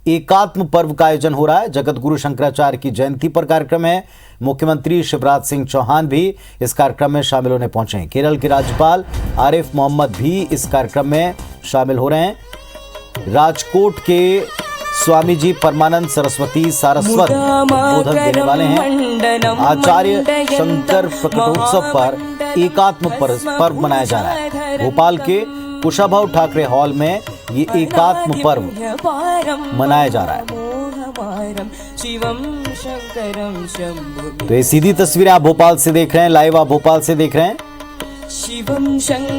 एकात्म पर्व का आयोजन हो रहा है। जगत गुरु शंकराचार्य की जयंती पर कार्यक्रम है। मुख्यमंत्री शिवराज सिंह चौहान भी इस कार्यक्रम में शामिल होने पहुंचे हैं। केरल के राज्यपाल आरिफ मोहम्मद भी इस कार्यक्रम में शामिल हो रहे हैं। राजकोट के स्वामी जी परमानंद सरस्वती सारस्वत उद्बोधन देने वाले हैं। आचार्य शंकर प्रकटोत्सव पर एकात्म पर्व मनाया जा रहा है। भोपाल के कुशाभाऊ ठाकरे हॉल में ये एकात्म पर्व मनाया जा रहा है। तो ये सीधी तस्वीरें आप भोपाल से देख रहे हैं, लाइव आप भोपाल से देख रहे हैं।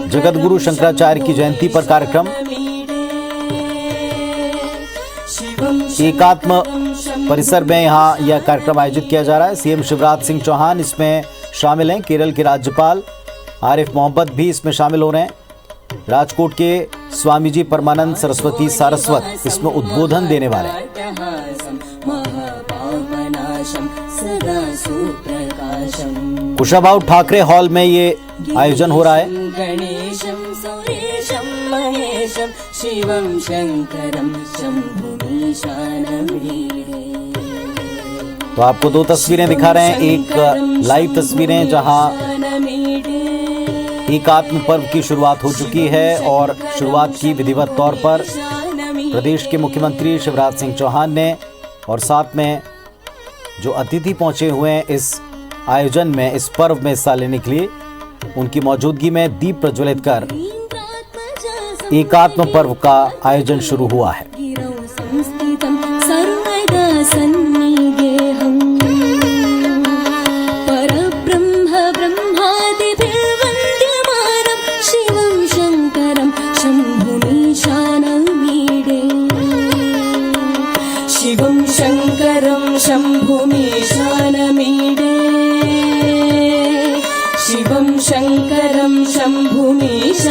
जगत गुरु शंकराचार्य की जयंती पर कार्यक्रम एकात्म परिसर में यहाँ यह कार्यक्रम आयोजित किया जा रहा है। सीएम शिवराज सिंह चौहान इसमें शामिल हैं। केरल के राज्यपाल आरिफ मोहम्मद भी इसमें शामिल हो रहे हैं। राजकोट के स्वामी जी परमानंद सरस्वती सारस्वत इसमें उद्बोधन देने वाले हैं। कुशाभाऊ ठाकरे हॉल में ये आयोजन हो रहा है। शिवं शंकरं तो आपको दो तस्वीरें दिखा रहे हैं। एक लाइव तस्वीरें जहां एकात्म पर्व की शुरुआत हो चुकी है और शुरुआत की विधिवत तौर पर प्रदेश के मुख्यमंत्री शिवराज सिंह चौहान ने, और साथ में जो अतिथि पहुंचे हुए हैं इस आयोजन में, इस पर्व में हिस्सा लेने के लिए, उनकी मौजूदगी में दीप प्रज्वलित कर एकात्म पर्व का आयोजन शुरू हुआ है। शिवं शंकरं शंभुमीशानमीडे, शिवं शंकरं शंभुमीशानमीडे।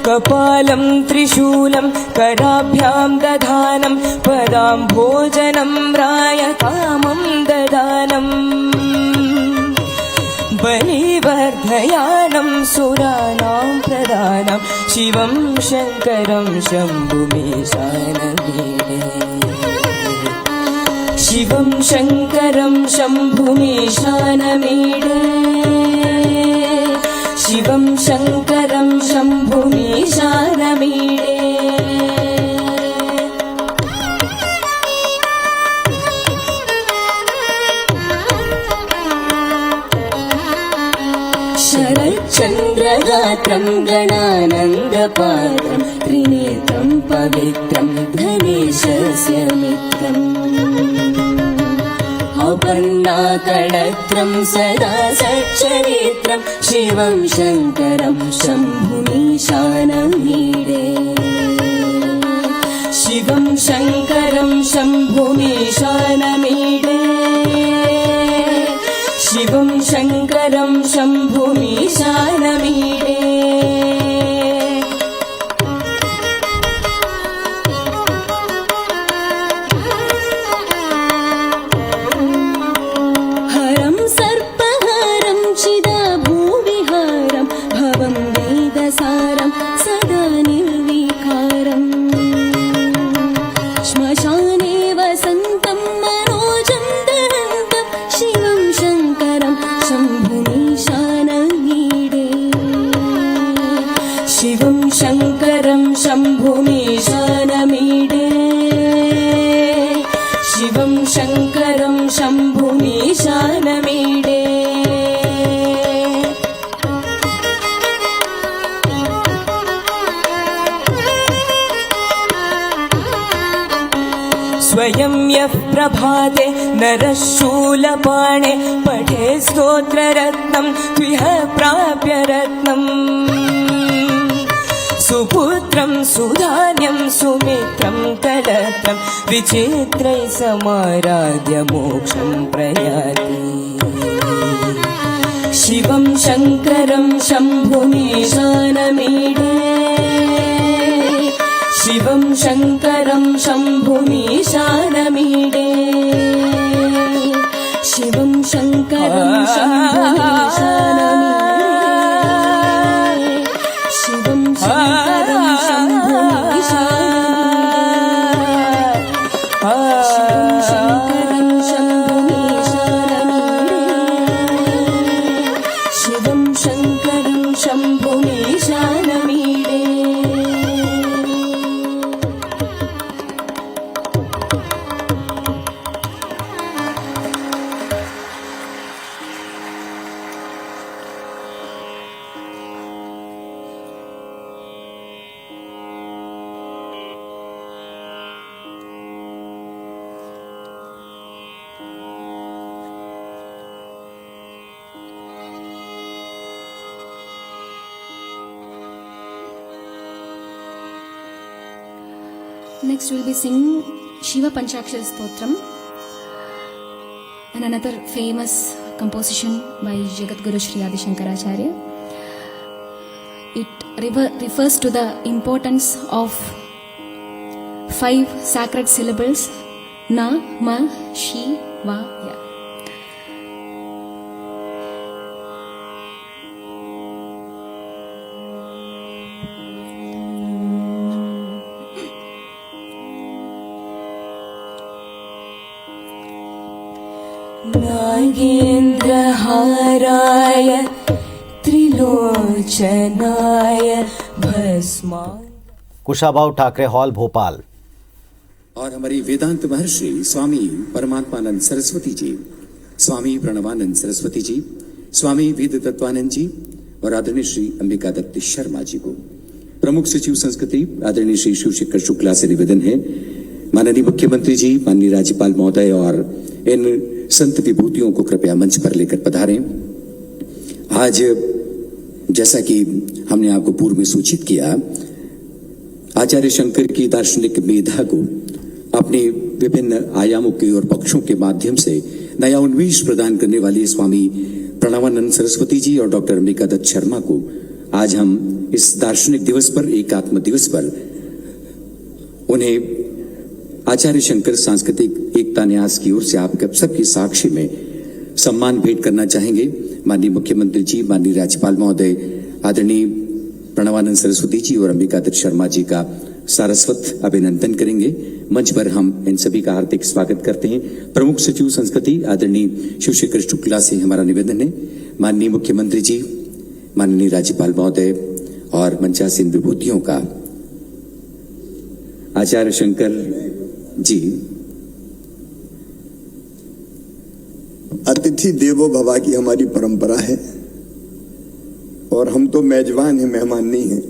कपालं त्रिशूलं कराभ्यां दधानं, पदां भोजनं रायकामं ददानं, बलिवर्धयानं सुराणां प्रदानं, शिवं शंकरं शंभुमीशानमीडे, शिवं शंकरं शंभुमीशानमीडे, शिवं शंकरं शंभुमीशानमीडे। शरच्चन्द्रगात्रं गणानन्दपात्रं, त्रिनेत्रं पवित्रं धनेशस्य मित्रम्, अपर्णाकळत्रं सदा सच्चरित्रं, शिवं शंकरं शंभुमीशानमीडे, शिवं शंकरं शंभुमीशानमीडे, शिवं शंकरं शंभुमीशानमीडे। हरं सर्पहारं चिदाभूविहारं, भवं वेदसारं सदा निर्विकारम्, श्मशाने वसन्तं मनोजं दहन्तं, शिवं शंकरं शंभुमीशानमीडे, शिवं शंकरं शंभुमीशानमीडे, शिवं शंकरं शंभुमीशानमीडे। स्वयं यः प्रभाते नरः शूलपाणे, पठे स्तोत्ररत्नं त्विह प्राप्य रत्नम्, सुपुत्रं सुधान्यं सुमित्रं कलत्रं, विचित्रैः समाराध्य मोक्षं प्रयाति, शिवं शंकरं शंभुमीशानमीडे, शिवं शंकरं शंभुमीशानमीडे, शिवं शंकरं शंभुमीशानमीडे। Next we'll be singing Shiva Panchakshara Stotram, and another famous composition by Jagadguru Sri Adi Shankaracharya. It refers to the importance of 5 sacred syllables: Na, Ma, Shi, Va, Ya. नागेन्द्रहाराय त्रिलोचनाय भस्मा। कुशाभाऊ ठाकरे हॉल, भोपाल। और हमारी वेदांत महर्षि स्वामी परमात्मानंद सरस्वती जी, स्वामी प्रणवानंद सरस्वती जी, स्वामी वेद तत्वानंद जी और आदरणीय श्री अंबिका दत्त शर्मा जी को प्रमुख सचिव संस्कृति आदरणीय श्री शिवशेखर शुक्ला से निवेदन है, माननीय मुख्यमंत्री जी, माननीय राज्यपाल महोदय और इन संत विभूतियों को कृपया मंच पर लेकर पधारें। आज जैसा कि हमने आपको पूर्व में सूचित किया, आचार्य शंकर की दार्शनिक मेधा को अपने विभिन्न आयामों के और पक्षों के माध्यम से नया उन्मेष प्रदान करने वाली स्वामी प्रणवानंद सरस्वती जी और डॉक्टर अंबिका दत्त शर्मा को आज हम इस दार्शनिक दिवस पर, एकात्म दिवस पर उन्हें आचार्य शंकर सांस्कृतिक एकता न्यास की ओर से आप सबकी साक्षी में सम्मान भेंट करना चाहेंगे। माननीय मुख्यमंत्री जी, माननीय राज्यपाल महोदय, आदरणीय प्रणवानंद सरस्वती जी और अंबिका दत्त शर्मा जी का सारस्वत अभिनंदन करेंगे। मंच पर हम इन सभी का हार्दिक स्वागत करते हैं। प्रमुख सचिव संस्कृति आदरणीय शिवशेखर शुक्ला से हमारा निवेदन है, माननीय मुख्यमंत्री जी, माननीय राज्यपाल महोदय और मंचासीन विभूतियों का आचार्य शंकर जी। अतिथि देवो भव की हमारी परंपरा है और हम तो मेजबान हैं, मेहमान नहीं हैं।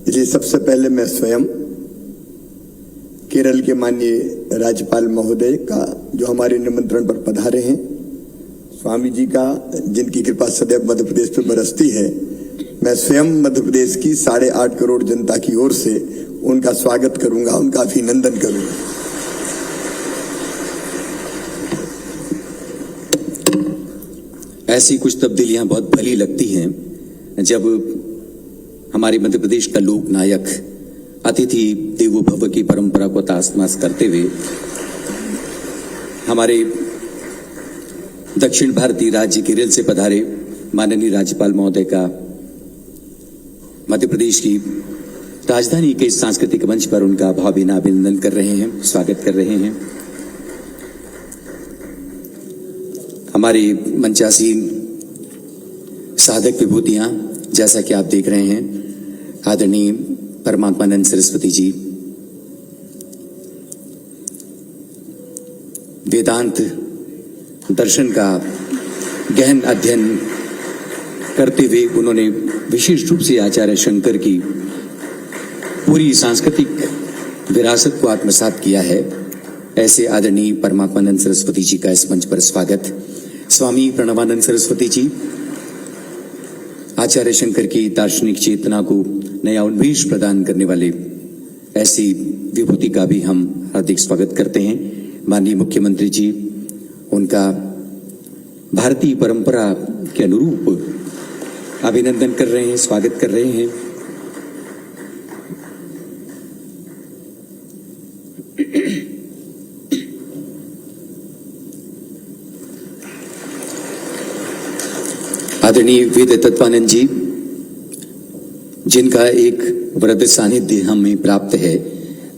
इसलिए सबसे पहले मैं स्वयं केरल के माननीय राज्यपाल महोदय का, जो हमारे निमंत्रण पर पधारे हैं, स्वामी जी का, जिनकी कृपा सदैव मध्य प्रदेश पर बरसती है, मैं स्वयं मध्य प्रदेश की 8.5 करोड़ जनता की ओर से उनका स्वागत करूंगा, उनका अभिनंदन करूंगा। ऐसी कुछ तब्दीलियां बहुत भली लगती हैं जब हमारे मध्य प्रदेश का लोक नायक अतिथि देवो भव की परंपरा को तासमास करते हुए हमारे दक्षिण भारतीय राज्य केरल से पधारे माननीय राज्यपाल महोदय का मध्य प्रदेश की राजधानी के सांस्कृतिक मंच पर उनका भावभीना अभिनंदन कर रहे हैं, स्वागत कर रहे हैं। हमारी मंचासीन साधक विभूतियां, जैसा कि आप देख रहे हैं, आदरणीय परमात्मानंद सरस्वती जी, वेदांत दर्शन का गहन अध्ययन करते हुए उन्होंने विशेष रूप से आचार्य शंकर की पूरी सांस्कृतिक विरासत को आत्मसात किया है। ऐसे आदरणीय परमात्मानंद सरस्वती जी का इस मंच पर स्वागत। स्वामी प्रणवानंद सरस्वती जी आचार्य शंकर की दार्शनिक चेतना को नया उन्मेष प्रदान करने वाले ऐसी विभूति का भी हम हार्दिक स्वागत करते हैं। माननीय मुख्यमंत्री जी उनका भारतीय परंपरा के अनुरूप अभिनंदन कर रहे हैं, स्वागत कर रहे हैं। आदरणीय वेद तत्वानंद जी, जिनका एक वृद्ध सानिध्य हमें प्राप्त है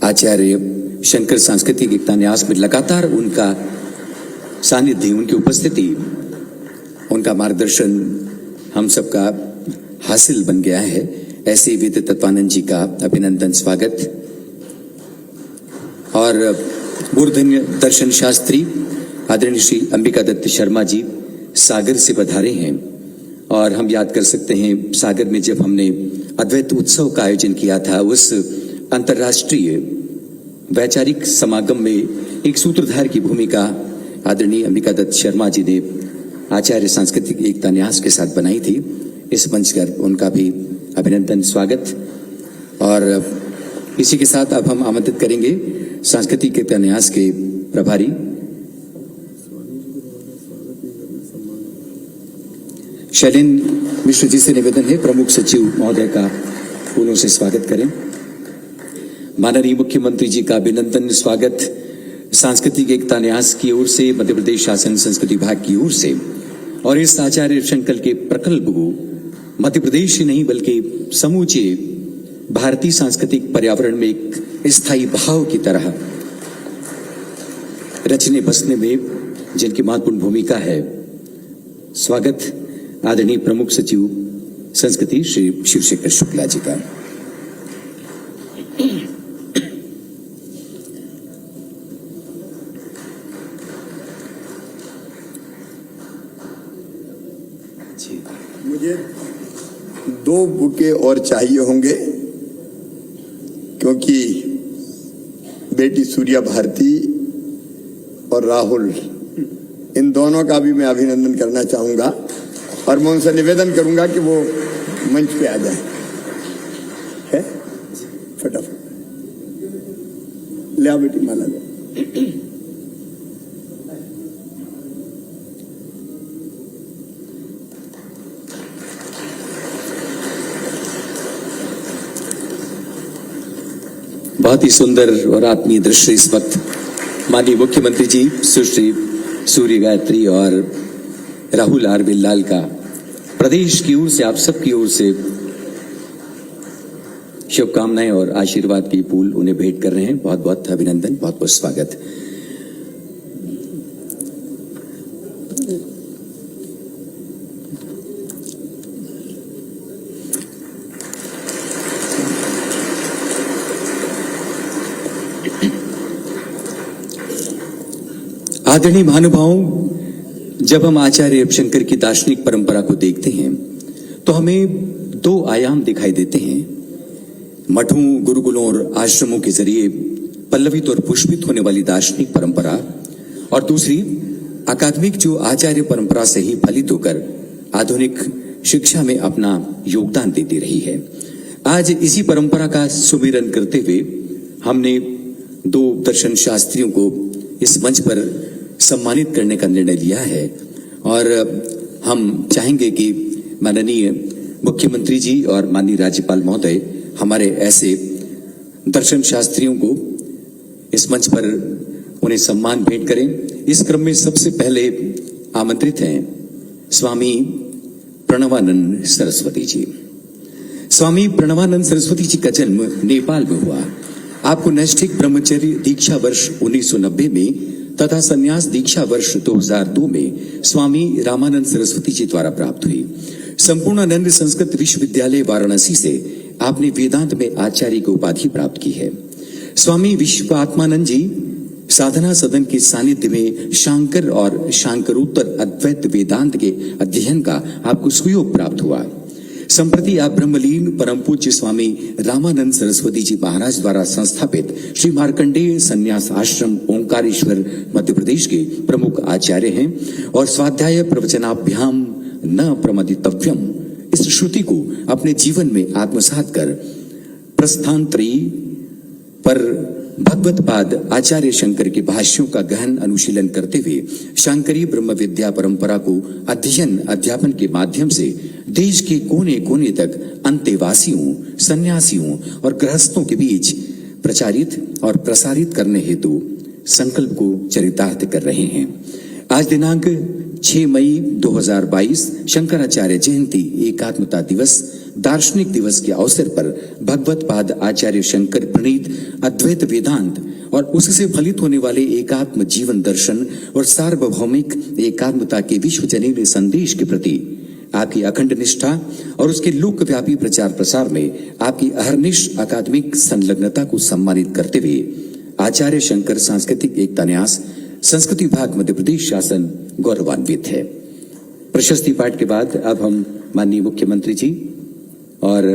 आचार्य शंकर सांस्कृतिक एकता न्यास में, लगातार उनका सानिध्य, उनकी उपस्थिति, उनका मार्गदर्शन हम सबका हासिल बन गया है। ऐसे वेद तत्वानंद जी का अभिनंदन, स्वागत। और मूर्धन्य दर्शन शास्त्री आदरणीय श्री अंबिका दत्त शर्मा जी सागर से पधारे हैं। और हम याद कर सकते हैं, सागर में जब हमने अद्वैत उत्सव का आयोजन किया था, उस अंतर्राष्ट्रीय वैचारिक समागम में एक सूत्रधार की भूमिका आदरणीय अंबिका दत्त शर्मा जी ने आचार्य सांस्कृतिक एकता न्यास के साथ बनाई थी। इस मंच पर उनका भी अभिनंदन, स्वागत। और इसी के साथ अब हम आमंत्रित करेंगे सांस्कृतिक कीर्तन्यास के प्रभारी शैलेंद्र मिश्र जी से निवेदन है प्रमुख सचिव महोदय का फूलों से स्वागत करें। माननीय मुख्यमंत्री जी का अभिनंदन स्वागत सांस्कृतिक एकता न्यास की ओर से, मध्य प्रदेश शासन संस्कृति विभाग की ओर से, और इस आचार्य शंकर के प्रकल्प को मध्य प्रदेश ही नहीं बल्कि समूचे भारतीय सांस्कृतिक पर्यावरण में एक स्थायी भाव की तरह रचने बसने में जिनकी महत्वपूर्ण भूमिका है। स्वागत आदरणीय प्रमुख सचिव संस्कृति श्री शिवशेखर शुक्ला जी का। मुझे 2 बुके और चाहिए होंगे क्योंकि बेटी सूर्या भारती और राहुल इन दोनों का भी मैं अभिनंदन करना चाहूंगा और मैं उनसे निवेदन करूंगा कि वो मंच पे आ जाए। है फटाफट ले आओ बेटी माला ले। बहुत ही सुंदर और आत्मीय दृश्य इस वक्त माननीय मुख्यमंत्री जी सुश्री सूर्य गायत्री और राहुल आर बिल्लाल का प्रदेश की ओर से, आप सबकी ओर से शुभकामनाएं और आशीर्वाद की फूल उन्हें भेंट कर रहे हैं। बहुत बहुत अभिनंदन, बहुत बहुत स्वागत। आदरणीय महानुभावों, जब हम आचार्य शंकर की दार्शनिक परंपरा को देखते हैं तो हमें 2 आयाम दिखाई देते हैं। मठों, गुरुकुलों और आश्रमों के जरिए पल्लवित और पुष्पित होने वाली दार्शनिक परंपरा, और दूसरी अकादमिक जो आचार्य परंपरा से ही फलित होकर आधुनिक शिक्षा में अपना योगदान देती रही है। आज इसी परंपरा का सुमिरन करते हुए हमने 2 दर्शन शास्त्रियों को इस मंच पर सम्मानित करने का निर्णय लिया है और हम चाहेंगे कि माननीय मुख्यमंत्री जी और माननीय राज्यपाल महोदय हमारे ऐसे दर्शन शास्त्रियों को इस मंच पर उन्हें सम्मान भेंट करें। इस क्रम में सबसे पहले आमंत्रित हैं स्वामी प्रणवानंद सरस्वती जी। स्वामी प्रणवानंद सरस्वती जी का जन्म नेपाल में हुआ। आपको नैष्ठिक ब्रह्मचर्य दीक्षा वर्ष 1990 में तथा संन्यास दीक्षा वर्ष 2002 में स्वामी रामानंद सरस्वती जी द्वारा प्राप्त हुई। संपूर्णानंद संस्कृत विश्वविद्यालय वाराणसी से आपने वेदांत में आचार्य की उपाधि प्राप्त की है। स्वामी विश्वात्मानंद जी साधना सदन के सानिध्य में शांकर और शांकरोत्तर अद्वैत वेदांत के अध्ययन का आपको सुयोग प्राप्त हुआ। संप्रति आप ब्रह्मलीन परम पूज्य स्वामी रामानंद सरस्वती जी महाराज द्वारा संस्थापित श्री मार्कंडेय संन्यास आश्रम ओंकारेश्वर मध्य प्रदेश के प्रमुख आचार्य हैं और स्वाध्याय प्रवचनाभ्याम न प्रमदितव्यम इस श्रुति को अपने जीवन में आत्मसात कर प्रस्थानत्रयी पर भगवत पाद आचार्य शंकर के भाष्यों का गहन अनुशीलन करते हुए शांकरी ब्रह्म विद्या परंपरा को अध्ययन अध्यापन के माध्यम से देश के कोने कोने तक अंतेवासियों, सन्यासियों और गृहस्थों के बीच प्रचारित और प्रसारित करने हेतु संकल्प को चरितार्थ कर रहे हैं। आज दिनांक 6 मई 2022 शंकराचार्य जयंती एकात्मता दिवस दार्शनिक दिवस के अवसर पर भगवत पाद आचार्य शंकर प्रणीत अद्वैत वेदांत और उससे फलित होने वाले एकात्म जीवन दर्शन और सार्वभौमिक एकात्मता के विश्वजनीन संदेश के प्रति आपकी अखंड निष्ठा और उसके लोकव्यापी प्रचार प्रसार में आपकी अहर्निश अकादमिक संलग्नता को सम्मानित करते हुए आचार्य शंकर सांस्कृतिक एकता न्यास संस्कृति विभाग मध्य प्रदेश शासन गौरवान्वित है। प्रशस्ति पाठ के बाद अब हम माननीय मुख्यमंत्री जी और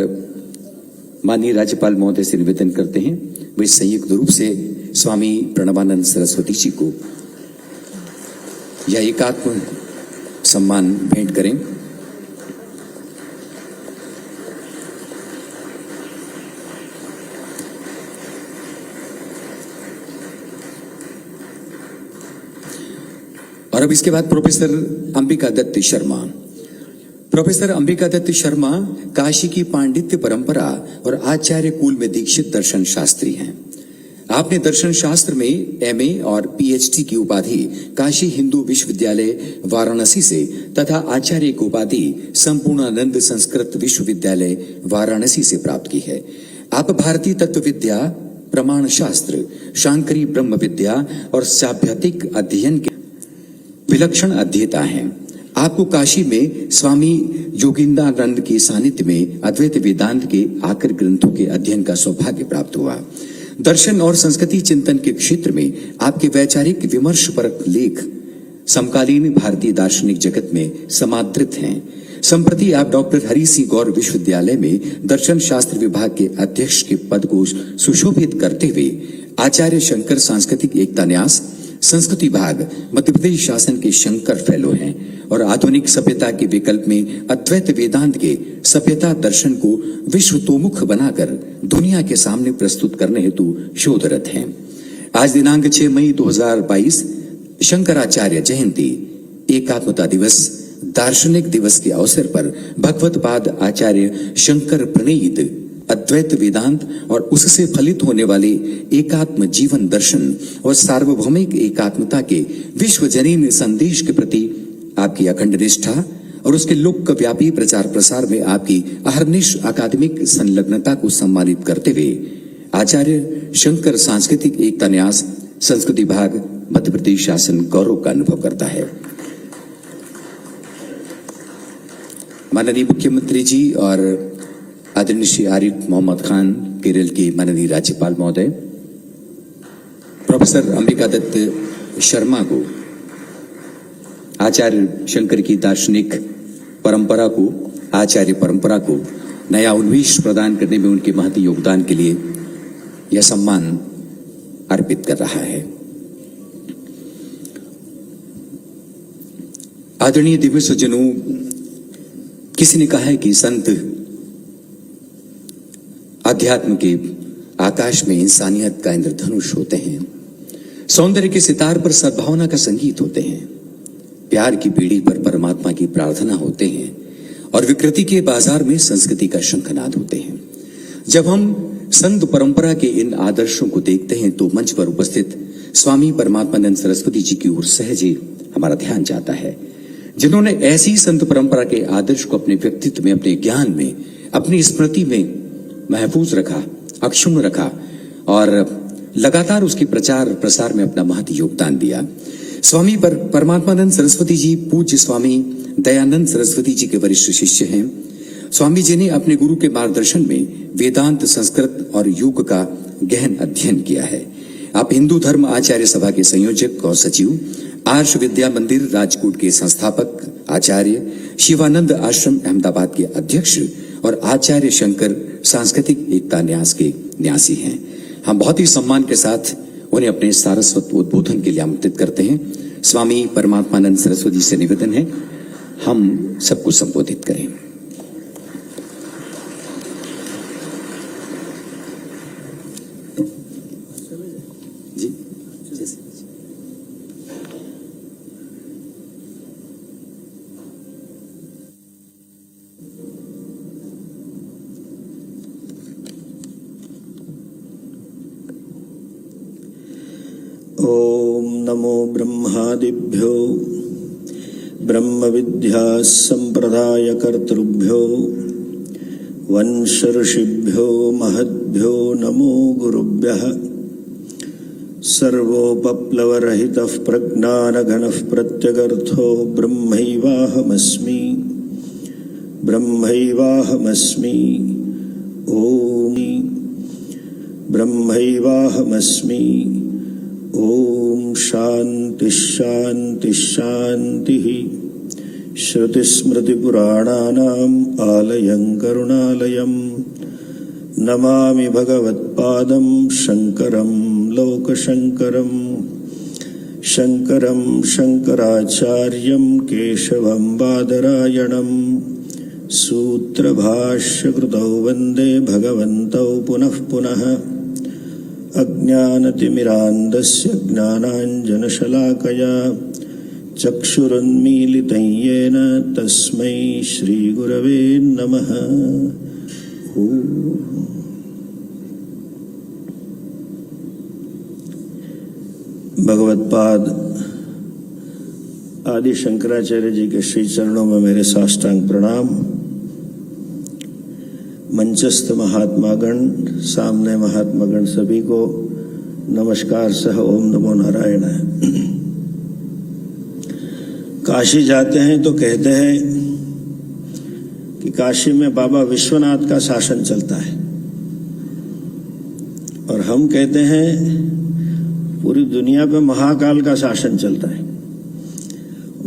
माननीय राज्यपाल महोदय से निवेदन करते हैं वे संयुक्त रूप से स्वामी प्रणवानंद सरस्वती जी को यह एकात्म सम्मान भेंट करें। अब इसके बाद प्रोफेसर अंबिका दत्त शर्मा। प्रोफेसर अंबिका दत्त शर्मा काशी की पांडित्य परंपरा और आचार्य कुल में दीक्षित दर्शन शास्त्री हैं। आपने दर्शन शास्त्र में एमए और पीएचडी की उपाधि काशी हिंदू विश्वविद्यालय वाराणसी से तथा आचार्य की उपाधि संपूर्णानंद संस्कृत विश्वविद्यालय वाराणसी से प्राप्त की है। आप भारतीय तत्व विद्या, प्रमाण शास्त्र, शांकरी ब्रह्म विद्या और सैद्धांतिक अध्ययन के विलक्षण अध्येता हैं। आपको काशी में स्वामी योगिंद्रानंद के सानिध्य में अद्वैत वेदांत के आकर ग्रंथों के अध्ययन का सौभाग्य प्राप्त हुआ। दर्शन और संस्कृति चिंतन के क्षेत्र में आपके वैचारिक विमर्श परक लेख समकालीन भारतीय दार्शनिक जगत में समादृत हैं। संप्रति आप डॉक्टर हरि सिंह गौर विश्वविद्यालय में दर्शन शास्त्र विभाग के अध्यक्ष के पद को सुशोभित करते हुए आचार्य शंकर सांस्कृतिक एकता न्यास संस्कृत विभाग मध्य प्रदेश शासन के शंकर फेलो हैं और आधुनिक सभ्यता के विकल्प में अद्वैत वेदांत के सभ्यता दर्शन को विश्वतोमुख बनाकर दुनिया के सामने प्रस्तुत करने हेतु शोधरत हैं। आज दिनांक 6 मई 2022 शंकराचार्य जयंती, एकात्मता दिवस, दार्शनिक दिवस के अवसर पर भगवत पाद आचार्य शंकर प्रणीत अद्वैत वेदांत और उससे फलित होने वाले एकात्म जीवन दर्शन और सार्वभौमिक एकात्मता के विश्वजनीन संदेश के प्रति आपकी अखंड निष्ठा और उसके लोकव्यापी प्रचार प्रसार में आपकी अहर्निश अकादमिक संलग्नता को सम्मानित करते हुए आचार्य शंकर सांस्कृतिक एकता न्यास संस्कृत विभाग मध्य प्रदेश शासन गौरव का अनुभव करता है। माननीय मुख्यमंत्री जी और आदरणीय श्री आरिफ मोहम्मद खान, केरल के माननीय राज्यपाल महोदय, प्रोफेसर अंबिका दत्त शर्मा को आचार्य शंकर की दार्शनिक परंपरा को, आचार्य परंपरा को नया उन्मेष प्रदान करने में उनके महती योगदान के लिए यह सम्मान अर्पित कर रहा है। आदरणीय दिव्य सज्जनों, किसी ने कहा है कि संत अध्यात्म के आकाश में इंसानियत का इंद्रधनुष होते हैं, सौंदर्य के सितार पर सद्भावना का संगीत होते हैं, प्यार की पीढ़ी पर परमात्मा की प्रार्थना होते हैं और विकृति के बाजार में संस्कृति का शंखनाद होते हैं। जब हम संत परंपरा के इन आदर्शों को देखते हैं तो मंच पर उपस्थित स्वामी परमात्मानंद सरस्वती जी की ओर सहज ही हमारा ध्यान जाता है, जिन्होंने ऐसी संत परंपरा के आदर्श को अपने व्यक्तित्व में, अपने ज्ञान में, अपनी स्मृति में महफूज रखा, अक्षुण्ण रखा और लगातार उसके प्रचार प्रसार में अपना महती योगदान दिया। स्वामी परमात्मानंद सरस्वती जी पूज्य स्वामी दयानंद सरस्वती जी के वरिष्ठ शिष्य हैं। स्वामी जी ने अपने गुरु के मार्गदर्शन में वेदांत, संस्कृत और योग का गहन अध्ययन किया है। आप हिंदू धर्म आचार्य सभा के संयोजक और सचिव, आर्ष विद्या मंदिर राजकोट के संस्थापक, आचार्य शिवानंद आश्रम अहमदाबाद के अध्यक्ष और आचार्य शंकर सांस्कृतिक एकता न्यास के न्यासी हैं। हम बहुत ही सम्मान के साथ उन्हें अपने सारस्वत उद्बोधन के लिए आमंत्रित करते हैं। स्वामी परमात्मानंद सरस्वती से निवेदन है, हम सबको संबोधित करें। जी, ओम नमो ब्रह्मादिभ्यो ब्रह्म विद्या संप्रदाय कर्तृभ्यो वंश ऋषिभ्यो महद्भ्यो नमो गुरुभ्यः। सर्वोपप्लवरहितः प्रज्ञानघनः प्रत्यगर्थो ब्रह्मैवाहमस्मि ब्रह्मैवाहमस्मि ओम ब्रह्मैवाहमस्मि ओम शांति शांति शांति। श्रुतिस्मृतिपुराणानाम् आलयं करुणालयं नमामि भगवत्पादं शंकरं लोकशंकरं। शंकरं शंकराचार्यं केशवं बादरायणं सूत्रभाष्यकृतौ वन्दे भगवन्तौ पुनः पुनः। अज्ञानतिमिरान्धस्य ज्ञानाञ्जनशलाकया चक्षुरुन्मीलितं येन तस्मै श्रीगुरवे नमः। भगवत्पाद आदि शंकराचार्य जी के श्री चरणों में मेरे साष्टांग प्रणाम। मंचस्थ महात्मागण, सामने महात्मागण सभी को नमस्कार सह ओम नमो नारायण। काशी जाते हैं तो कहते हैं कि काशी में बाबा विश्वनाथ का शासन चलता है, और हम कहते हैं पूरी दुनिया पे महाकाल का शासन चलता है।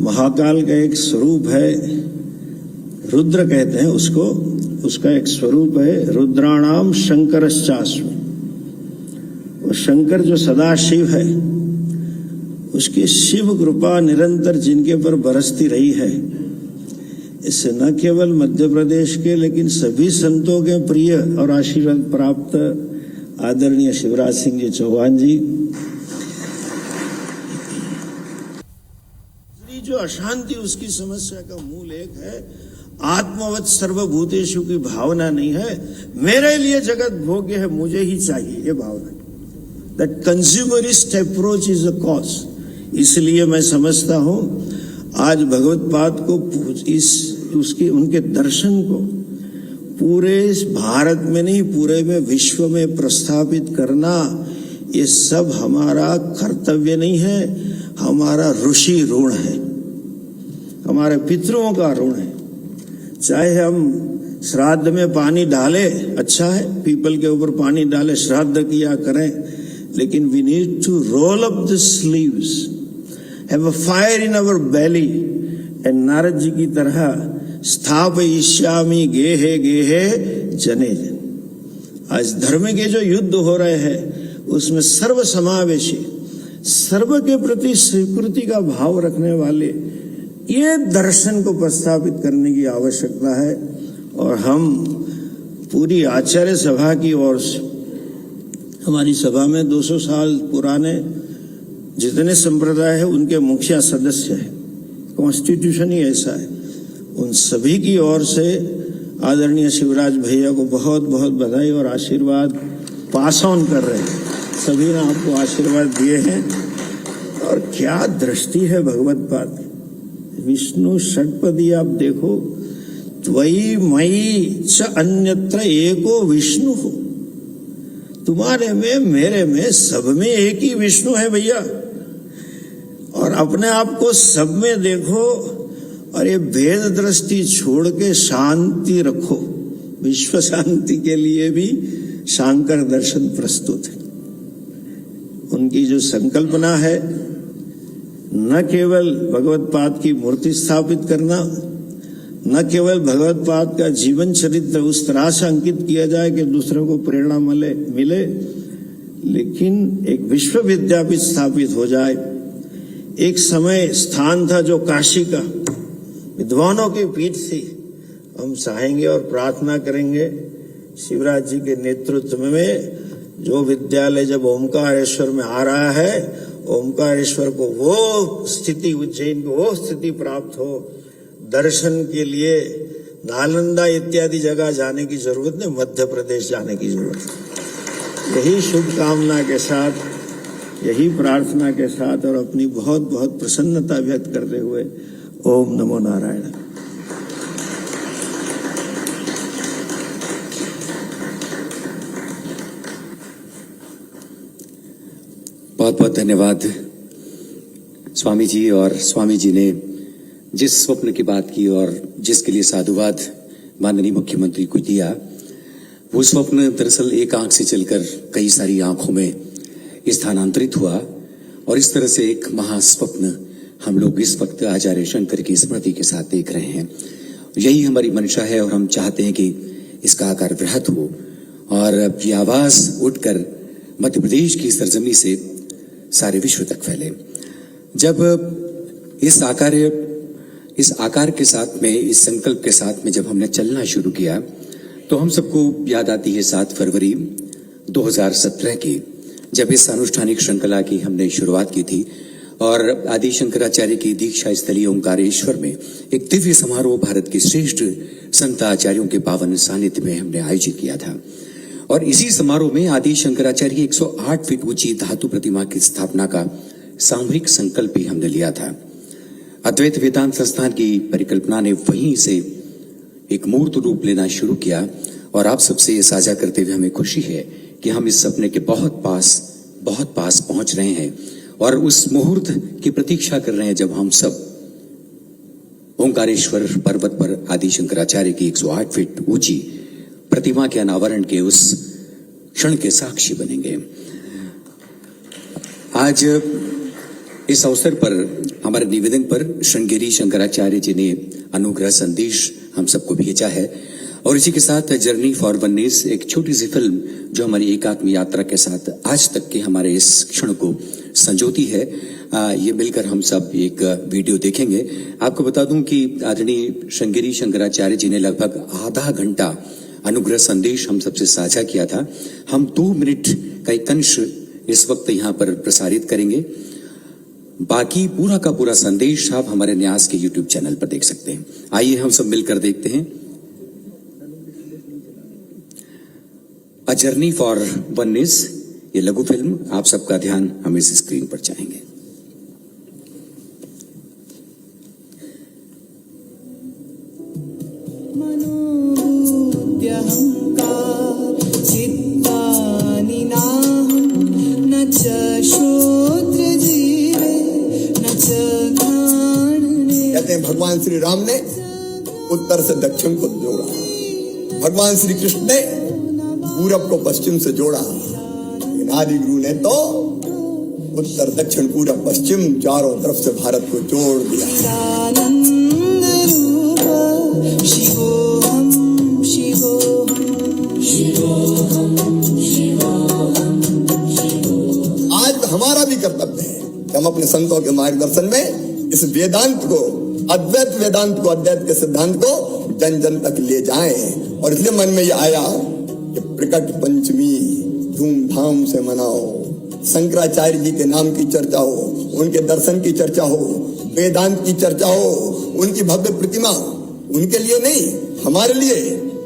महाकाल का एक स्वरूप है, रुद्र कहते हैं उसको, उसका एक स्वरूप है रुद्राणाम शंकरश्चास्मि। वो शंकर जो सदा शिव है, उसकी शिव कृपा निरंतर जिनके पर बरसती रही है, इससे न केवल मध्य प्रदेश के लेकिन सभी संतों के प्रिय और आशीर्वाद प्राप्त आदरणीय शिवराज सिंह जी चौहान जी, जो अशांति उसकी समस्या का मूल एक है, आत्मवत सर्वभूतेषु की भावना नहीं है। मेरे लिए जगत भोग्य है, मुझे ही चाहिए, ये भावना। That consumerist approach is a cause. इसलिए मैं समझता हूं आज भगवत पाद को उनके दर्शन को पूरे भारत में नहीं, पूरे में विश्व में प्रस्थापित करना, ये सब हमारा कर्तव्य नहीं है, हमारा ऋषि ऋण है, हमारे पितरों का ऋण है। चाहे हम श्राद्ध में पानी डाले, अच्छा है, पीपल के ऊपर पानी डाले श्राद्ध किया करें, लेकिन we need to roll up the sleeves, have a fire in our belly, and Narad ji की तरह स्थापयिष्यामि गेहे गेहे जने जन। आज धर्म के जो युद्ध हो रहे हैं उसमें सर्व समावेशी, सर्व के प्रति स्वीकृति का भाव रखने वाले ये दर्शन को प्रस्थापित करने की आवश्यकता है। और हम पूरी आचार्य सभा की ओर से, हमारी सभा में 200 साल पुराने जितने संप्रदाय है उनके मुखिया सदस्य है, कॉन्स्टिट्यूशन ही ऐसा है, उन सभी की ओर से आदरणीय शिवराज भैया को बहुत बहुत बधाई और आशीर्वाद पास ऑन कर रहे हैं। सभी ने आपको आशीर्वाद दिए हैं, और क्या दृष्टि है भगवत पाद। विष्णु षटपदी आप देखो, त्वयि मयि च अन्यत्र एको विष्णु हो। तुम्हारे में, मेरे में, सब में एक ही विष्णु है भैया। और अपने आप को सब में देखो, और ये भेद दृष्टि छोड़ के शांति रखो। विश्व शांति के लिए भी शांकर दर्शन प्रस्तुत है। उनकी जो संकल्पना है, न केवल भगवत पाद की मूर्ति स्थापित करना, न केवल भगवत पाद का जीवन चरित्र उस तरह से अंकित किया जाए कि दूसरों को प्रेरणा मिले, लेकिन एक विश्व विद्यापीठ स्थापित हो जाए। एक समय स्थान था जो काशी का, विद्वानों की पीठ थी। हम चाहेंगे और प्रार्थना करेंगे शिवराज जी के नेतृत्व में जो विद्यालय जब ओमकारेश्वर में आ रहा है, ओमकारेश्वर को वो स्थिति, उज्जैन को वो स्थिति प्राप्त हो, दर्शन के लिए नालंदा इत्यादि जगह जाने की जरूरत नहीं, मध्य प्रदेश जाने की जरूरत है। यही शुभकामना के साथ, यही प्रार्थना के साथ और अपनी बहुत बहुत प्रसन्नता व्यक्त करते हुए ओम नमो नारायण। बहुत बहुत धन्यवाद स्वामी जी। और स्वामी जी ने जिस स्वप्न की बात की और जिसके लिए साधुवाद माननीय मुख्यमंत्री को दिया, वो स्वप्न दरअसल एक आंख से चलकर कई सारी आंखों में स्थानांतरित हुआ, और इस तरह से एक महास्वप्न हम लोग इस वक्त आचार्य शंकर की स्मृति के साथ देख रहे हैं। यही हमारी मंशा है, और हम चाहते हैं कि इसका आकार वृहत हो और ये आवाज उठकर मध्य प्रदेश की सरजमी से सारे विश्व तक फैले। जब इस आकार के साथ में, इस संकल्प के साथ में जब हमने चलना शुरू किया, तो हम सबको याद आती है 7 फरवरी 2017 की, जब इस अनुष्ठानिक श्रृंखला की हमने शुरुआत की थी। और आदि शंकराचार्य की दीक्षा स्थली ओंकारेश्वर में एक दिव्य समारोह भारत के श्रेष्ठ संत आचार्यों के पावन सानिध्य में हमने आयोजित किया था। और इसी समारोह में आदि शंकराचार्य की 108 फीट ऊंची धातु प्रतिमा की स्थापना का सामूहिक संकल्प भी हमने लिया था। अद्वैत वेदांत संस्थान की परिकल्पना ने वहीं से एक मूर्त रूप लेना शुरू किया और आप सबसे ये साझा करते हुए हमें खुशी है कि हम इस सपने के बहुत पास पहुंच रहे हैं और उस मुहूर्त की प्रतीक्षा कर रहे हैं जब हम सब ओंकारेश्वर पर्वत पर आदि शंकराचार्य की 108 फीट ऊंची प्रतिमा के अनावरण के उस क्षण के साक्षी बनेंगे। आज इस अवसर पर हमारे निवेदन पर श्रृंगेरी शंकराचार्य जी ने अनुग्रह संदेश हम सबको भेजा है और इसी के साथ जर्नी फॉर वननेस, एक छोटी सी फिल्म जो हमारी एकात्म यात्रा के साथ आज तक के हमारे इस क्षण को संजोती है। ये मिलकर हम सब एक वीडियो देखेंगे। आपको बता दूं कि आदरणीय श्रृंगेरी शंकराचार्य जी ने लगभग आधा घंटा अनुग्रह संदेश हम सबसे साझा किया था। हम 2 मिनट का एक अंश इस वक्त यहाँ पर प्रसारित करेंगे। बाकी पूरा का पूरा संदेश आप हमारे न्यास के YouTube चैनल पर देख सकते हैं। आइए हम सब मिलकर देखते हैं। अ जर्नी फॉर वननेस, ये लघु फिल्म, आप सबका ध्यान हम इस स्क्रीन पर चाहेंगे। कहते हैं भगवान श्री राम ने उत्तर से दक्षिण को जोड़ा, भगवान श्री कृष्ण ने पूरब को पश्चिम से जोड़ा, आदि गुरु ने तो उत्तर दक्षिण पूरब पश्चिम चारों तरफ से भारत को जोड़ दिया। आज हमारा भी कर्तव्य है कि हम अपने संतों के मार्गदर्शन में इस वेदांत को, अद्वैत वेदांत को, अद्वैत के सिद्धांत को जन जन तक ले जाएं। और इसलिए मन में ये आया कि प्रकट पंचमी धूमधाम से मनाओ, शंकराचार्य जी के नाम की चर्चा हो, उनके दर्शन की चर्चा हो, वेदांत की चर्चा हो, उनकी भव्य प्रतिमा उनके लिए नहीं हमारे लिए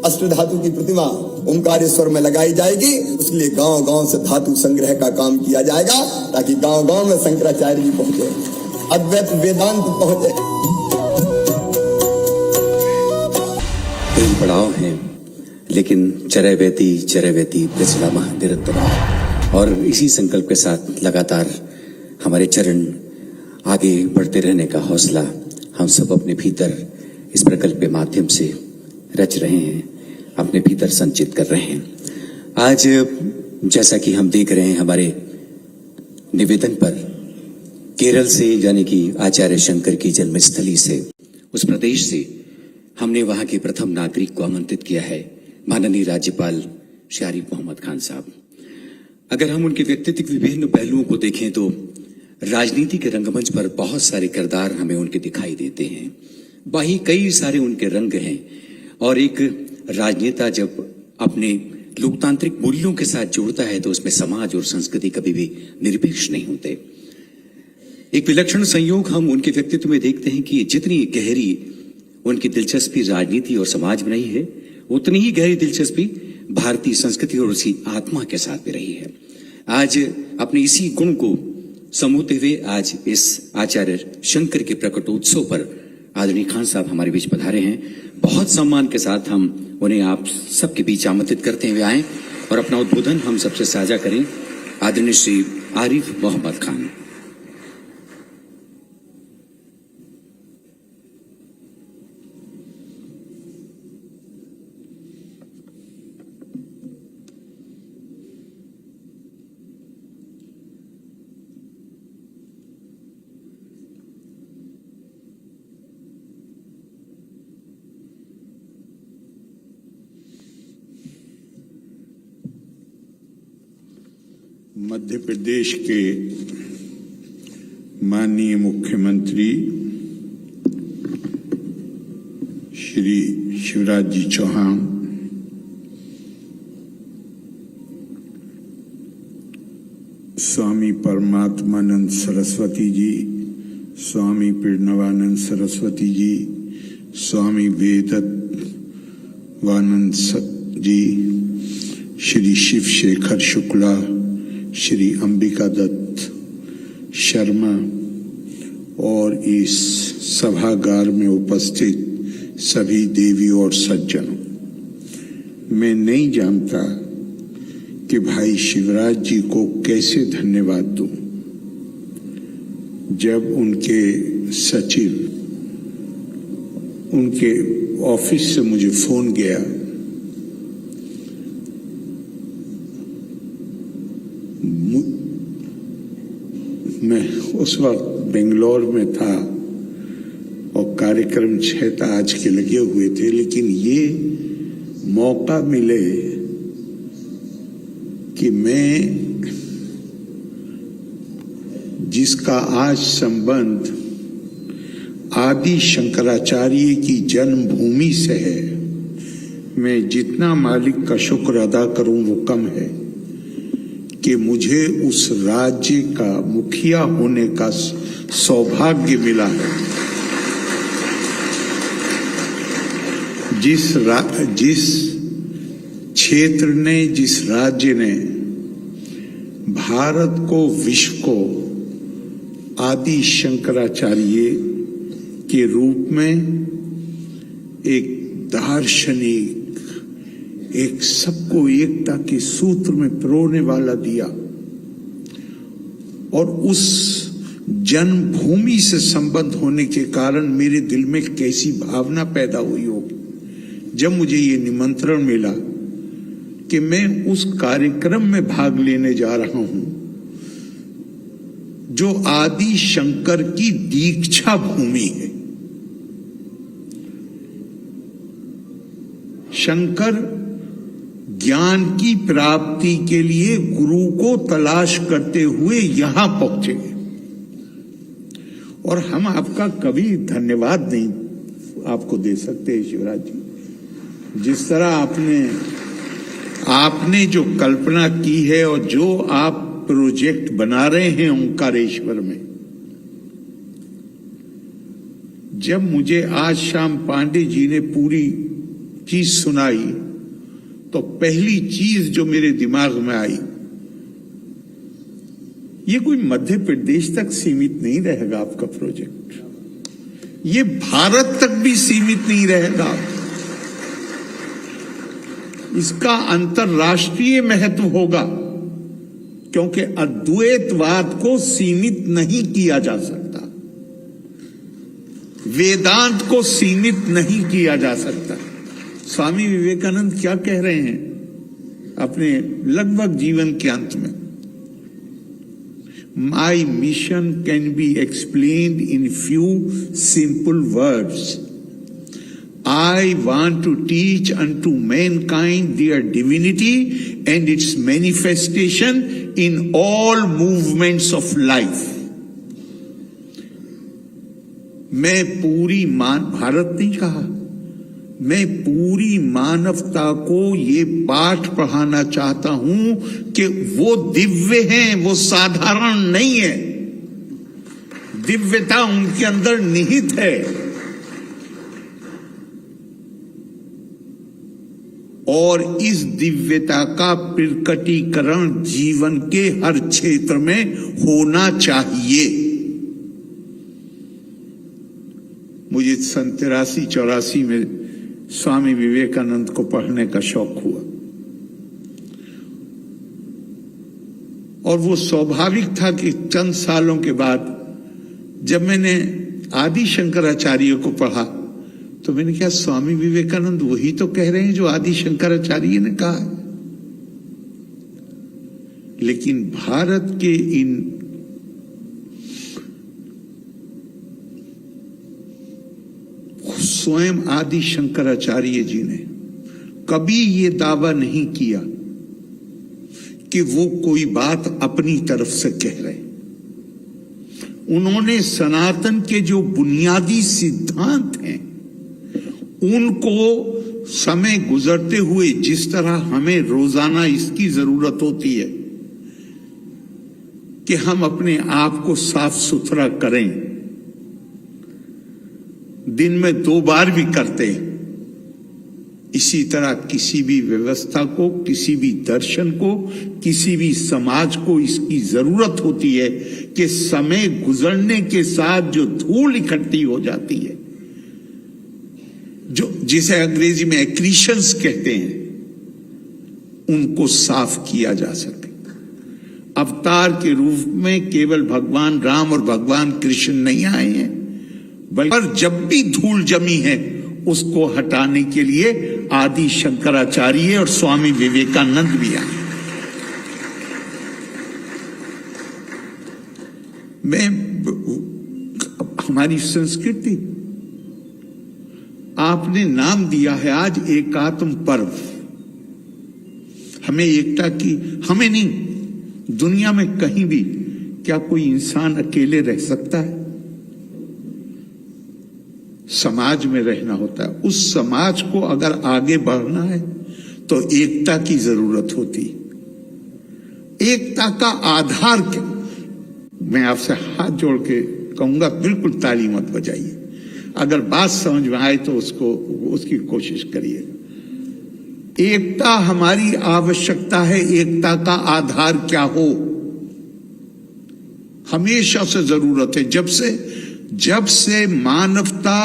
अष्टधातु की प्रतिमा ओंकारेश्वर में लगाई जाएगी। उसके लिए गांव गांव से धातु संग्रह का काम किया जाएगा ताकि गांव गांव में शंकराचार्य जी पहुंचे, अद्वैत वेदांत पहुंचे। तीन पड़ाव हैं लेकिन चरैवेति प्रचलामः निरन्तरम्, और इसी संकल्प के साथ लगातार हमारे चरण आगे बढ़ते रहने का हौसला हम सब अपने भीतर इस प्रकल्प के माध्यम से रच रहे हैं, अपने भीतर संचित कर रहे हैं। आज जैसा कि हम देख रहे हैं हमारे निवेदन पर, केरल से यानी कि आचार्य शंकर की जन्मस्थली से, उस प्रदेश से हमने वहां के प्रथम नागरिक को आमंत्रित किया है, माननीय राज्यपाल श्री आरिफ मोहम्मद खान साहब। अगर हम उनके व्यक्तित्व के विभिन्न पहलुओं को देखें तो राजनीति के रंगमंच पर बहुत सारे किरदार हमें उनके दिखाई देते हैं, वही कई सारे उनके रंग हैं। और एक राजनेता जब अपने लोकतांत्रिक मूल्यों के साथ जुड़ता है तो उसमें समाज और संस्कृति कभी भी निरपेक्ष नहीं होते। एक विलक्षण संयोग हम उनके व्यक्तित्व में देखते हैं कि जितनी गहरी उनकी दिलचस्पी राजनीति और समाज में रही है, उतनी ही गहरी दिलचस्पी भारतीय संस्कृति और उसी आत्मा के साथ भी रही है। आज अपने इसी गुण को समूहते हुए आज इस आचार्य शंकर के प्रकटोत्सव पर आदरणीय खान साहब हमारे बीच पधारे हैं। बहुत सम्मान के साथ हम उन्हें आप सबके बीच आमंत्रित करते हुए आए और अपना उद्बोधन हम सबसे साझा करें। आदरणीय श्री आरिफ मोहम्मद खान। मध्य प्रदेश के माननीय मुख्यमंत्री श्री शिवराज जी चौहान, स्वामी परमात्मानंद सरस्वती जी, स्वामी प्रणवानंद सरस्वती जी, स्वामी वेदवानंद जी, श्री शिव शेखर शुक्ला, श्री अंबिका दत्त शर्मा और इस सभागार में उपस्थित सभी देवियों और सज्जनों, मैं नहीं जानता कि भाई शिवराज जी को कैसे धन्यवाद दूं। जब उनके सचिव उनके ऑफिस से मुझे फोन गया, मैं उस वक्त बेंगलोर में था और कार्यक्रम 6 आज के लगे हुए थे, लेकिन ये मौका मिले कि मैं जिसका आज संबंध आदि शंकराचार्य की जन्मभूमि से है, मैं जितना मालिक का शुक्र अदा करूं वो कम है कि मुझे उस राज्य का मुखिया होने का सौभाग्य मिला है। जिस क्षेत्र ने, जिस राज्य ने भारत को, विश्व को आदि शंकराचार्य के रूप में एक दार्शनिक, एक सबको एकता के सूत्र में पिरोने वाला दिया, और उस जन्मभूमि से संबंध होने के कारण मेरे दिल में कैसी भावना पैदा हुई होगी जब मुझे ये निमंत्रण मिला कि मैं उस कार्यक्रम में भाग लेने जा रहा हूं जो आदि शंकर की दीक्षा भूमि है। शंकर ज्ञान की प्राप्ति के लिए गुरु को तलाश करते हुए यहां पहुंचे, और हम आपका कभी धन्यवाद नहीं आपको दे सकते शिवराज जी। जिस तरह आपने जो कल्पना की है और जो आप प्रोजेक्ट बना रहे हैं ओंकारेश्वर में, जब मुझे आज शाम पांडे जी ने पूरी चीज सुनाई तो पहली चीज जो मेरे दिमाग में आई, ये कोई मध्य प्रदेश तक सीमित नहीं रहेगा आपका प्रोजेक्ट, ये भारत तक भी सीमित नहीं रहेगा, इसका अंतरराष्ट्रीय महत्व होगा, क्योंकि अद्वैतवाद को सीमित नहीं किया जा सकता, वेदांत को सीमित नहीं किया जा सकता। स्वामी विवेकानंद क्या कह रहे हैं अपने लगभग जीवन के अंत में? My mission can be explained in few simple words. I want to teach unto mankind their divinity and its manifestation in all movements of life. मैं पूरी भारत नहीं कहा, मैं पूरी मानवता को ये पाठ पढ़ाना चाहता हूं कि वो दिव्य हैं, वो साधारण नहीं है, दिव्यता उनके अंदर निहित है, और इस दिव्यता का प्रकटीकरण जीवन के हर क्षेत्र में होना चाहिए। मुझे 83-84 में स्वामी विवेकानंद को पढ़ने का शौक हुआ, और वो स्वाभाविक था कि चंद सालों के बाद जब मैंने आदि शंकराचार्य को पढ़ा तो मैंने कहा स्वामी विवेकानंद वही तो कह रहे हैं जो आदि शंकराचार्य ने कहा है। लेकिन भारत के इन स्वयं आदि शंकराचार्य जी ने कभी ये दावा नहीं किया कि वो कोई बात अपनी तरफ से कह रहे। उन्होंने सनातन के जो बुनियादी सिद्धांत हैं उनको समय गुजरते हुए जिस तरह हमें रोजाना इसकी जरूरत होती है कि हम अपने आप को साफ सुथरा करें। दिन में 2 बार भी करते हैं। इसी तरह किसी भी व्यवस्था को, किसी भी दर्शन को, किसी भी समाज को इसकी जरूरत होती है कि समय गुजरने के साथ जो धूल इकट्ठी हो जाती है, जो जिसे अंग्रेजी में एक्रीशंस कहते हैं, उनको साफ किया जा सके। अवतार के रूप में केवल भगवान राम और भगवान कृष्ण नहीं आए हैं, बल्कि जब भी धूल जमी है उसको हटाने के लिए आदि शंकराचार्य और स्वामी विवेकानंद भी आए। हमारी संस्कृति, आपने नाम दिया है आज एकात्म पर्व। हमें एकता की, हमें नहीं, दुनिया में कहीं भी क्या कोई इंसान अकेले रह सकता है? समाज में रहना होता है। उस समाज को अगर आगे बढ़ना है तो एकता की जरूरत होती। एकता का आधार क्या? मैं आपसे हाथ जोड़ के कहूंगा, बिल्कुल ताली मत बजाइए। अगर बात समझ में आए तो उसकी कोशिश करिए। एकता हमारी आवश्यकता है। एकता का आधार क्या हो, हमेशा से जरूरत है। जब से मानवता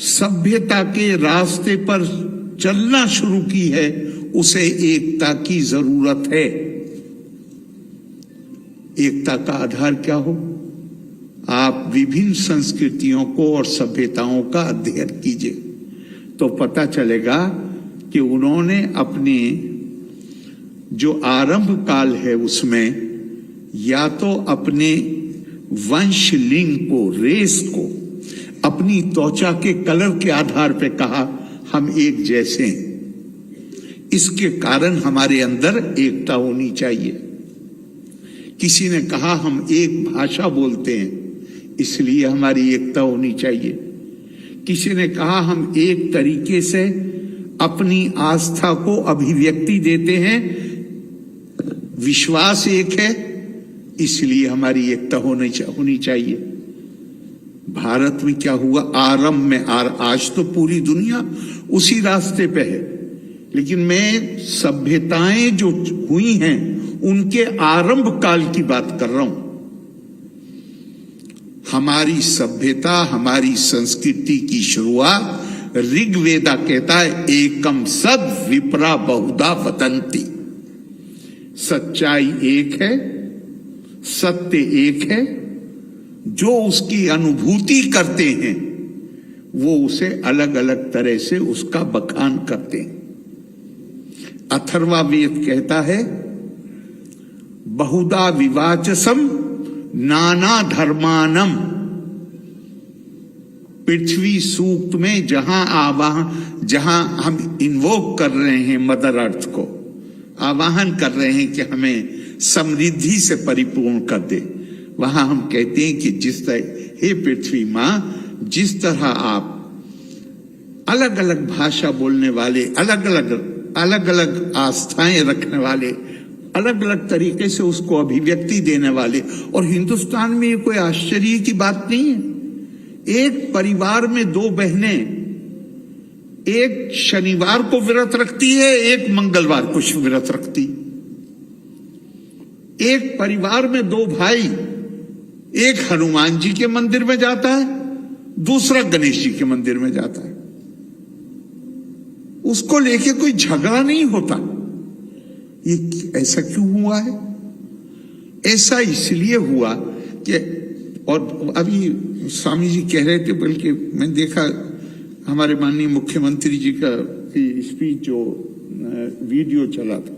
सभ्यता के रास्ते पर चलना शुरू की है, उसे एकता की जरूरत है। एकता का आधार क्या हो? आप विभिन्न संस्कृतियों को और सभ्यताओं का अध्ययन कीजिए तो पता चलेगा कि उन्होंने अपने जो आरंभ काल है उसमें या तो अपने वंश, लिंग को, रेस को, अपनी त्वचा के कलर के आधार पर कहा हम एक जैसे हैं। इसके कारण हमारे अंदर एकता होनी चाहिए। किसी ने कहा हम एक भाषा बोलते हैं इसलिए हमारी एकता होनी चाहिए। किसी ने कहा हम एक तरीके से अपनी आस्था को अभिव्यक्ति देते हैं, विश्वास एक है इसलिए हमारी एकता होनी चाहिए। भारत में क्या हुआ? आरंभ में आज तो पूरी दुनिया उसी रास्ते पे है, लेकिन मैं सभ्यताएं जो हुई हैं उनके आरंभ काल की बात कर रहा हूं। हमारी सभ्यता, हमारी संस्कृति की शुरुआत ऋग्वेदा कहता है एकम सद विप्रा बहुधा वदंती। सच्चाई एक है, सत्य एक है। जो उसकी अनुभूति करते हैं वो उसे अलग अलग तरह से उसका बखान करते हैं। अथर्वा वेद कहता है बहुधा विवाचसम नाना धर्मानम। पृथ्वी सूक्त में जहां हम इन्वोक कर रहे हैं मदर अर्थ को, आवाहन कर रहे हैं कि हमें समृद्धि से परिपूर्ण कर दे, वहां हम कहते हैं कि जिस तरह, हे पृथ्वी मां, जिस तरह आप अलग अलग भाषा बोलने वाले, अलग अलग आस्थाएं रखने वाले, अलग अलग तरीके से उसको अभिव्यक्ति देने वाले, और हिंदुस्तान में ये कोई आश्चर्य की बात नहीं है। एक परिवार में 2 बहनें, एक शनिवार को व्रत रखती है, एक मंगलवार को व्रत रखती। एक परिवार में 2 भाई, एक हनुमान जी के मंदिर में जाता है, दूसरा गणेश जी के मंदिर में जाता है। उसको लेके कोई झगड़ा नहीं होता। ये ऐसा क्यों हुआ है? ऐसा इसलिए हुआ कि, और अभी स्वामी जी कह रहे थे, बल्कि मैं देखा हमारे माननीय मुख्यमंत्री जी का स्पीच जो वीडियो चला था,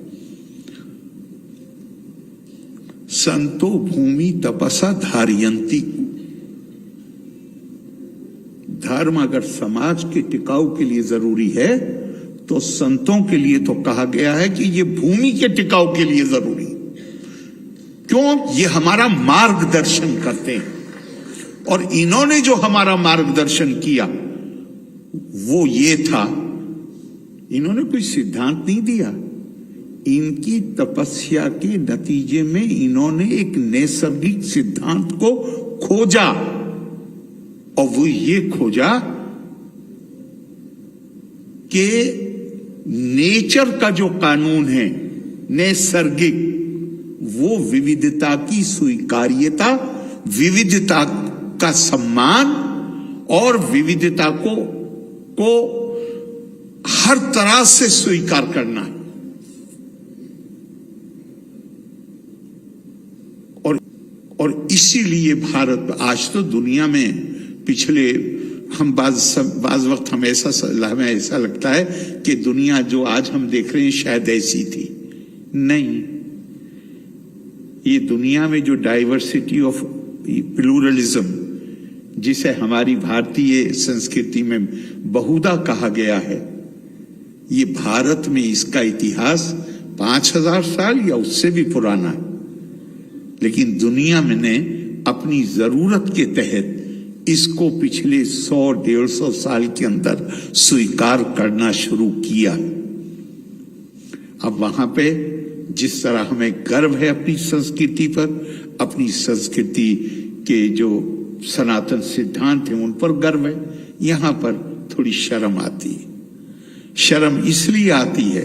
संतो भूमि तपसा धारयंती। धर्म अगर समाज के टिकाऊ के लिए जरूरी है तो संतों के लिए तो कहा गया है कि ये भूमि के टिकाऊ के लिए जरूरी। क्यों? ये हमारा मार्गदर्शन करते हैं, और इन्होंने जो हमारा मार्गदर्शन किया वो ये था, इन्होंने कोई सिद्धांत नहीं दिया, इनकी तपस्या के नतीजे में इन्होंने एक नैसर्गिक सिद्धांत को खोजा, और वो ये खोजा कि नेचर का जो कानून है नैसर्गिक, वो विविधता की स्वीकार्यता, विविधता का सम्मान और विविधता को हर तरह से स्वीकार करना है। और इसीलिए भारत आज तो दुनिया में पिछले हम बाज वक्त हमें ऐसा लगता है कि दुनिया जो आज हम देख रहे हैं शायद ऐसी थी। नहीं, ये दुनिया में जो डाइवर्सिटी ऑफ प्लूरलिज्म, जिसे हमारी भारतीय संस्कृति में बहुधा कहा गया है, ये भारत में इसका इतिहास 5000 साल या उससे भी पुराना है। लेकिन दुनिया में ने अपनी जरूरत के तहत इसको पिछले 100-150 साल के अंदर स्वीकार करना शुरू किया। अब वहां पे जिस तरह हमें गर्व है अपनी संस्कृति पर, अपनी संस्कृति के जो सनातन सिद्धांत हैं उन पर गर्व है, यहां पर थोड़ी शर्म आती है। शर्म इसलिए आती है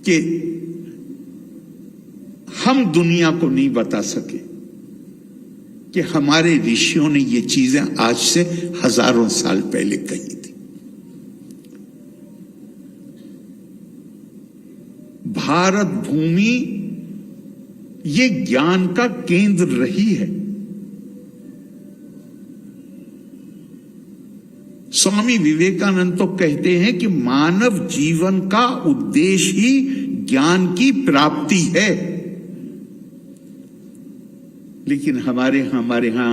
कि हम दुनिया को नहीं बता सके कि हमारे ऋषियों ने ये चीजें आज से हजारों साल पहले कही थी। भारत भूमि ये ज्ञान का केंद्र रही है। स्वामी विवेकानंद तो कहते हैं कि मानव जीवन का उद्देश्य ही ज्ञान की प्राप्ति है। लेकिन हमारे यहां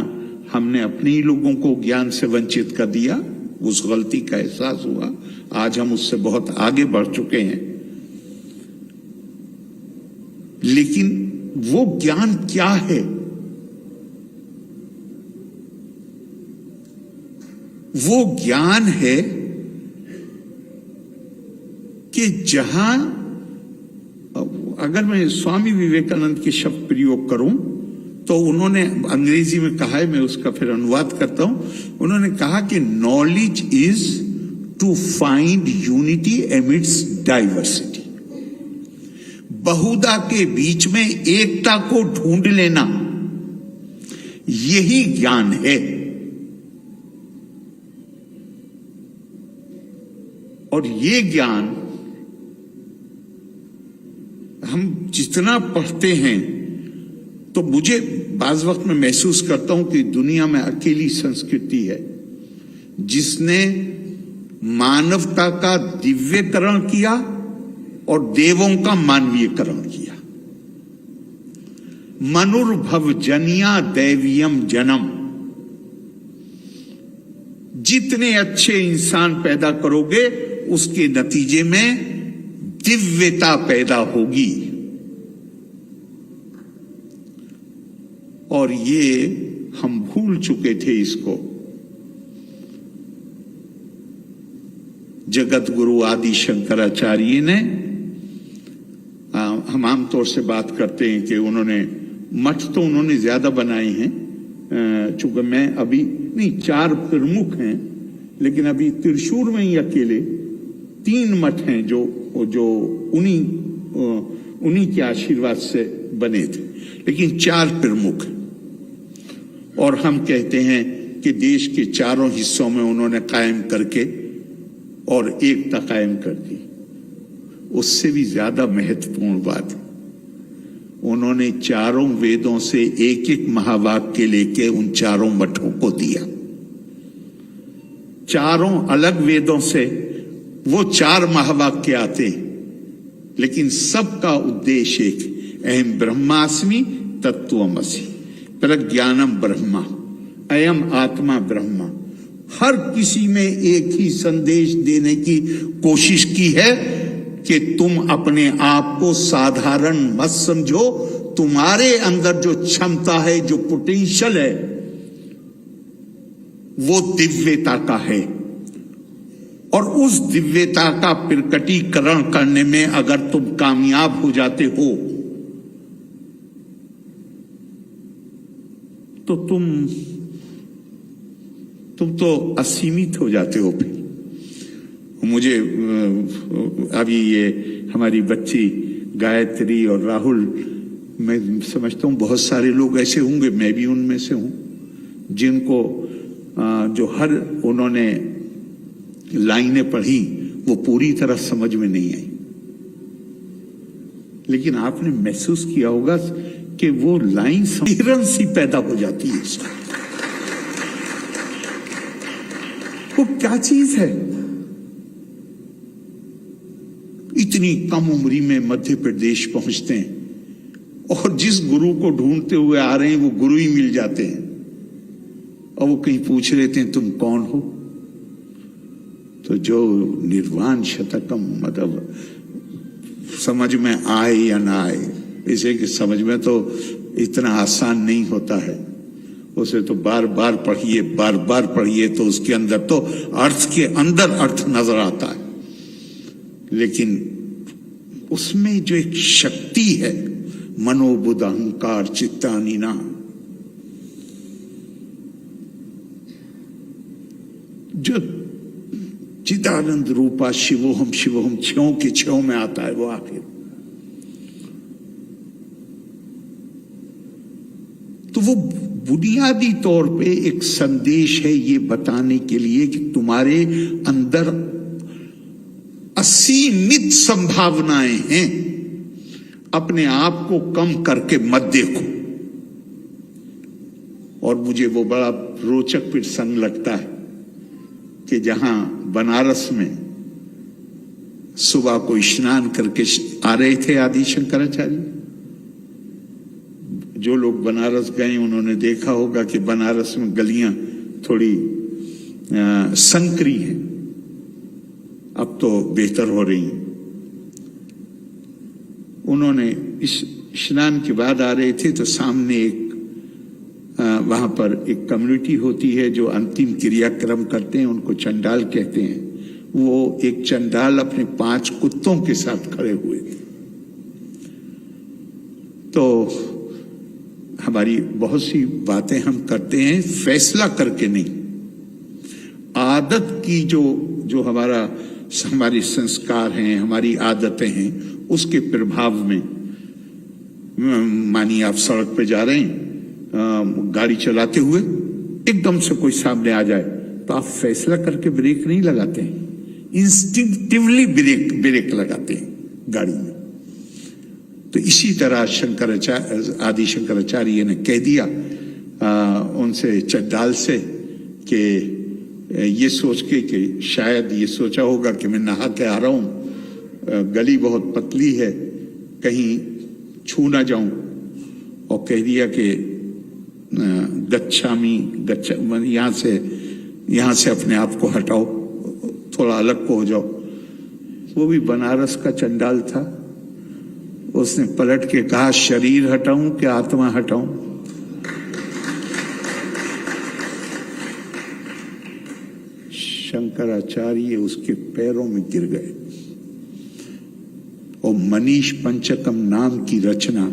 हमने अपने ही लोगों को ज्ञान से वंचित कर दिया, उस गलती का एहसास हुआ। आज हम उससे बहुत आगे बढ़ चुके हैं। लेकिन वो ज्ञान क्या है? वो ज्ञान है कि जहां, अगर मैं स्वामी विवेकानंद के शब्द प्रयोग करूं तो उन्होंने अंग्रेजी में कहा है, मैं उसका फिर अनुवाद करता हूं। उन्होंने कहा कि knowledge is to find unity amidst diversity. बहुधा के बीच में एकता को ढूंढ लेना, यही ज्ञान है। और ये ज्ञान हम जितना पढ़ते हैं तो मुझे बाज वक्त में महसूस करता हूं कि दुनिया में अकेली संस्कृति है जिसने मानवता का दिव्यकरण किया और देवों का मानवीयकरण किया। मनुर्भव जनिया दैवीयम जन्म। जितने अच्छे इंसान पैदा करोगे उसके नतीजे में दिव्यता पैदा होगी। और ये हम भूल चुके थे इसको। जगत गुरु आदि शंकराचार्य ने, हम आमतौर से बात करते हैं कि उन्होंने मठ तो उन्होंने ज्यादा बनाए हैं, चूंकि मैं अभी नहीं, 4 प्रमुख हैं, लेकिन अभी त्रिशूर में ही अकेले 3 मठ हैं जो उन्हीं के आशीर्वाद से बने थे, लेकिन 4 प्रमुख। और हम कहते हैं कि देश के चारों हिस्सों में उन्होंने कायम करके और एकता कायम कर दी। उससे भी ज्यादा महत्वपूर्ण बात, उन्होंने चारों वेदों से एक महावाक्य लेके उन चारों मठों को दिया। चारों अलग वेदों से वो 4 महावाक्य आते हैं, लेकिन सबका उद्देश्य एक, अहम ब्रह्मास्मि तत्त्वमसि, प्रज्ञानम ब्रह्मा, अयम आत्मा ब्रह्मा। हर किसी में एक ही संदेश देने की कोशिश की है कि तुम अपने आप को साधारण मत समझो। तुम्हारे अंदर जो क्षमता है, जो पोटेंशियल है, वो दिव्यता का है। और उस दिव्यता का प्रकटीकरण करने में अगर तुम कामयाब हो जाते हो तो तुम तो असीमित हो जाते हो। फिर मुझे अभी ये हमारी बच्ची गायत्री और राहुल, मैं समझता हूं बहुत सारे लोग ऐसे होंगे, मैं भी उनमें से हूं, जिनको जो हर उन्होंने लाइनें पढ़ी वो पूरी तरह समझ में नहीं आई, लेकिन आपने महसूस किया होगा कि वो लाइन समीकरण सी पैदा हो जाती है। वो क्या चीज है? इतनी कम उम्री में मध्य प्रदेश पहुंचते हैं और जिस गुरु को ढूंढते हुए आ रहे हैं वो गुरु ही मिल जाते हैं, और वो कहीं पूछ लेते हैं तुम कौन हो? तो जो निर्वाण शतकम, मतलब समझ में आए या ना आए, इसे कि समझ में तो इतना आसान नहीं होता है, उसे तो बार बार पढ़िए तो उसके अंदर तो अर्थ के अंदर अर्थ नजर आता है। लेकिन उसमें जो एक शक्ति है, मनोबुद्ध अहंकार चित्तानीना, जो चिदानंद रूपा शिवोहम शिवोहम छयों के छयों में आता है, वो आखिर तो वो बुनियादी तौर पे एक संदेश है ये बताने के लिए कि तुम्हारे अंदर असीमित संभावनाएं हैं, अपने आप को कम करके मत देखो। और मुझे वो बड़ा रोचक प्रसंग लगता है कि जहां बनारस में सुबह को स्नान करके आ रहे थे आदि शंकराचार्य। जो लोग बनारस गए उन्होंने देखा होगा कि बनारस में गलियां थोड़ी संकरी हैं, अब तो बेहतर हो रही हैं। उन्होंने इस स्नान के बाद आ रहे थे तो सामने एक वहां पर एक कम्युनिटी होती है जो अंतिम क्रियाक्रम करते हैं, उनको चंडाल कहते हैं। वो एक चंडाल अपने 5 कुत्तों के साथ खड़े हुए थे। तो हमारी बहुत सी बातें हम करते हैं फैसला करके नहीं, आदत की जो हमारी संस्कार हैं, हमारी आदतें हैं, उसके प्रभाव में। मानिए आप सड़क पे जा रहे हैं, गाड़ी चलाते हुए एकदम से कोई सामने आ जाए तो आप फैसला करके ब्रेक नहीं लगाते हैं, इंस्टिंक्टिवली ब्रेक लगाते हैं गाड़ी में। तो इसी तरह आदि शंकराचार्य ने कह दिया उनसे चंडाल से कि ये सोच के कि शायद ये सोचा होगा कि मैं नहा के आ रहा हूं, गली बहुत पतली है, कहीं छू ना जाऊं, और कह दिया कि यहां से अपने आप को हटाओ, थोड़ा अलग को हो जाओ। वो भी बनारस का चंडाल था, उसने पलट के कहा शरीर हटाऊं कि आत्मा हटाऊं? शंकराचार्य उसके पैरों में गिर गए। और मनीष पंचकम नाम की रचना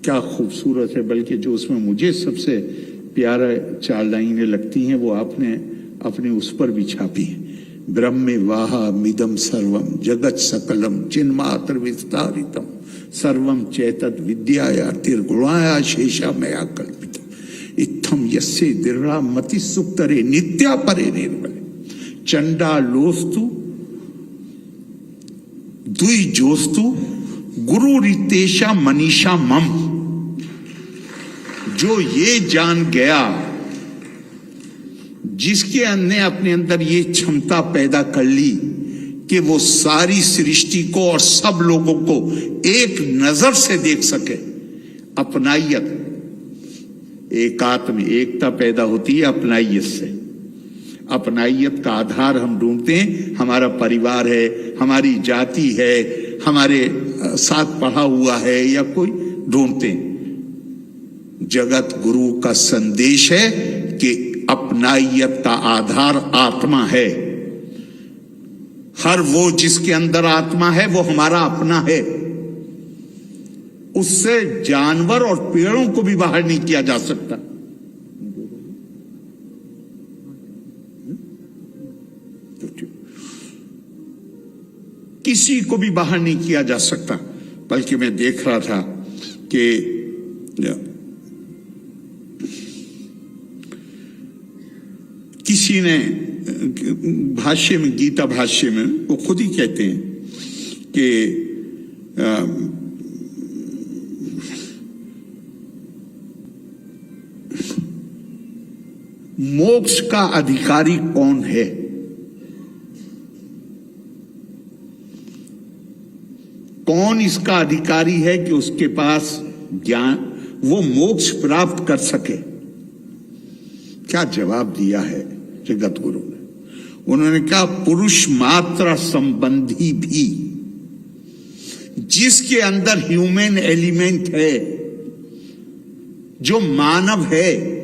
क्या खूबसूरत है, बल्कि जो उसमें मुझे सबसे प्यारा 4 लाइनें लगती हैं वो आपने अपने उस पर भी छापी है। ब्रह्मे वाहा मिदम सर्वम जगत सकलम चिन्मात्र विस्तारितम सर्वम चैतद विद्याया तिर्गुणाया शेषा मया कल्पितम इत्थम यस्य दिर्रा मति सुक्तरे नित्या परे निर्मले चंडालोस्तु द्विजोस्तु गुरु रितेशा मनीषा मम। जो ये जान गया, जिसके ने अपने अंदर ये क्षमता पैदा कर ली कि वो सारी सृष्टि को और सब लोगों को एक नजर से देख सके, अपनाइयत, एकात्म एकता पैदा होती है अपनाइयत से। अपनाइयत का आधार हम ढूंढते हैं, हमारा परिवार है, हमारी जाति है, हमारे साथ पढ़ा हुआ है या कोई ढूंढते हैं। जगत गुरु का संदेश है कि अपनाइयत का आधार आत्मा है। हर वो जिसके अंदर आत्मा है वो हमारा अपना है। उससे जानवर और पेड़ों को भी बाहर नहीं किया जा सकता। किसी को भी बाहर नहीं किया जा सकता। बल्कि मैं देख रहा था कि किसी ने भाष्य में, गीता भाष्य में वो खुद ही कहते हैं कि मोक्ष का अधिकारी कौन है? कौन इसका अधिकारी है कि उसके पास ज्ञान, वो मोक्ष प्राप्त कर सके? क्या जवाब दिया है जगत गुरु ने? उन्होंने कहा पुरुष मात्र संबंधी भी, जिसके अंदर ह्यूमन एलिमेंट है, जो मानव है,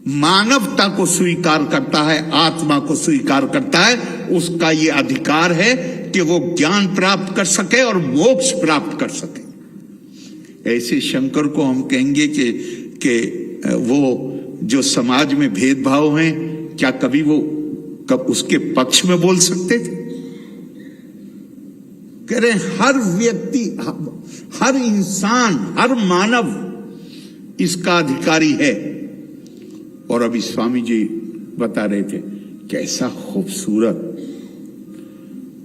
मानवता को स्वीकार करता है, आत्मा को स्वीकार करता है, उसका यह अधिकार है कि वो ज्ञान प्राप्त कर सके और मोक्ष प्राप्त कर सके। ऐसे शंकर को हम कहेंगे कि वो जो समाज में भेदभाव हैं, क्या कभी वो उसके पक्ष में बोल सकते थे? कह रहे हर व्यक्ति, हर इंसान, हर मानव इसका अधिकारी है। और अभी स्वामी जी बता रहे थे कैसा खूबसूरत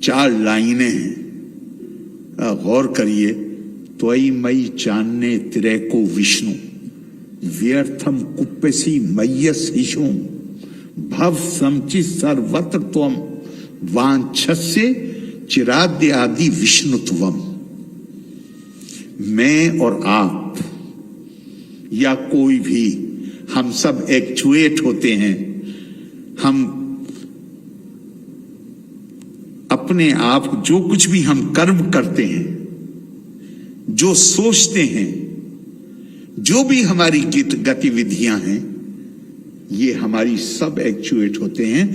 4 लाइनें हैं, गौर करिए। त्वयि मयि चान्ने तिरेको विष्णु व्यर्थम कुप्पसी मय्यस ईशु भव समचि सर्वत्र त्वम वांछस्य चिराद्य आदि विष्णुत्वम। मैं और आप या कोई भी, हम सब एक्चुएट होते हैं। हम अपने आप, जो कुछ भी हम कर्म करते हैं, जो सोचते हैं, जो भी हमारी गतिविधियां हैं, ये हमारी सब एक्चुएट होते हैं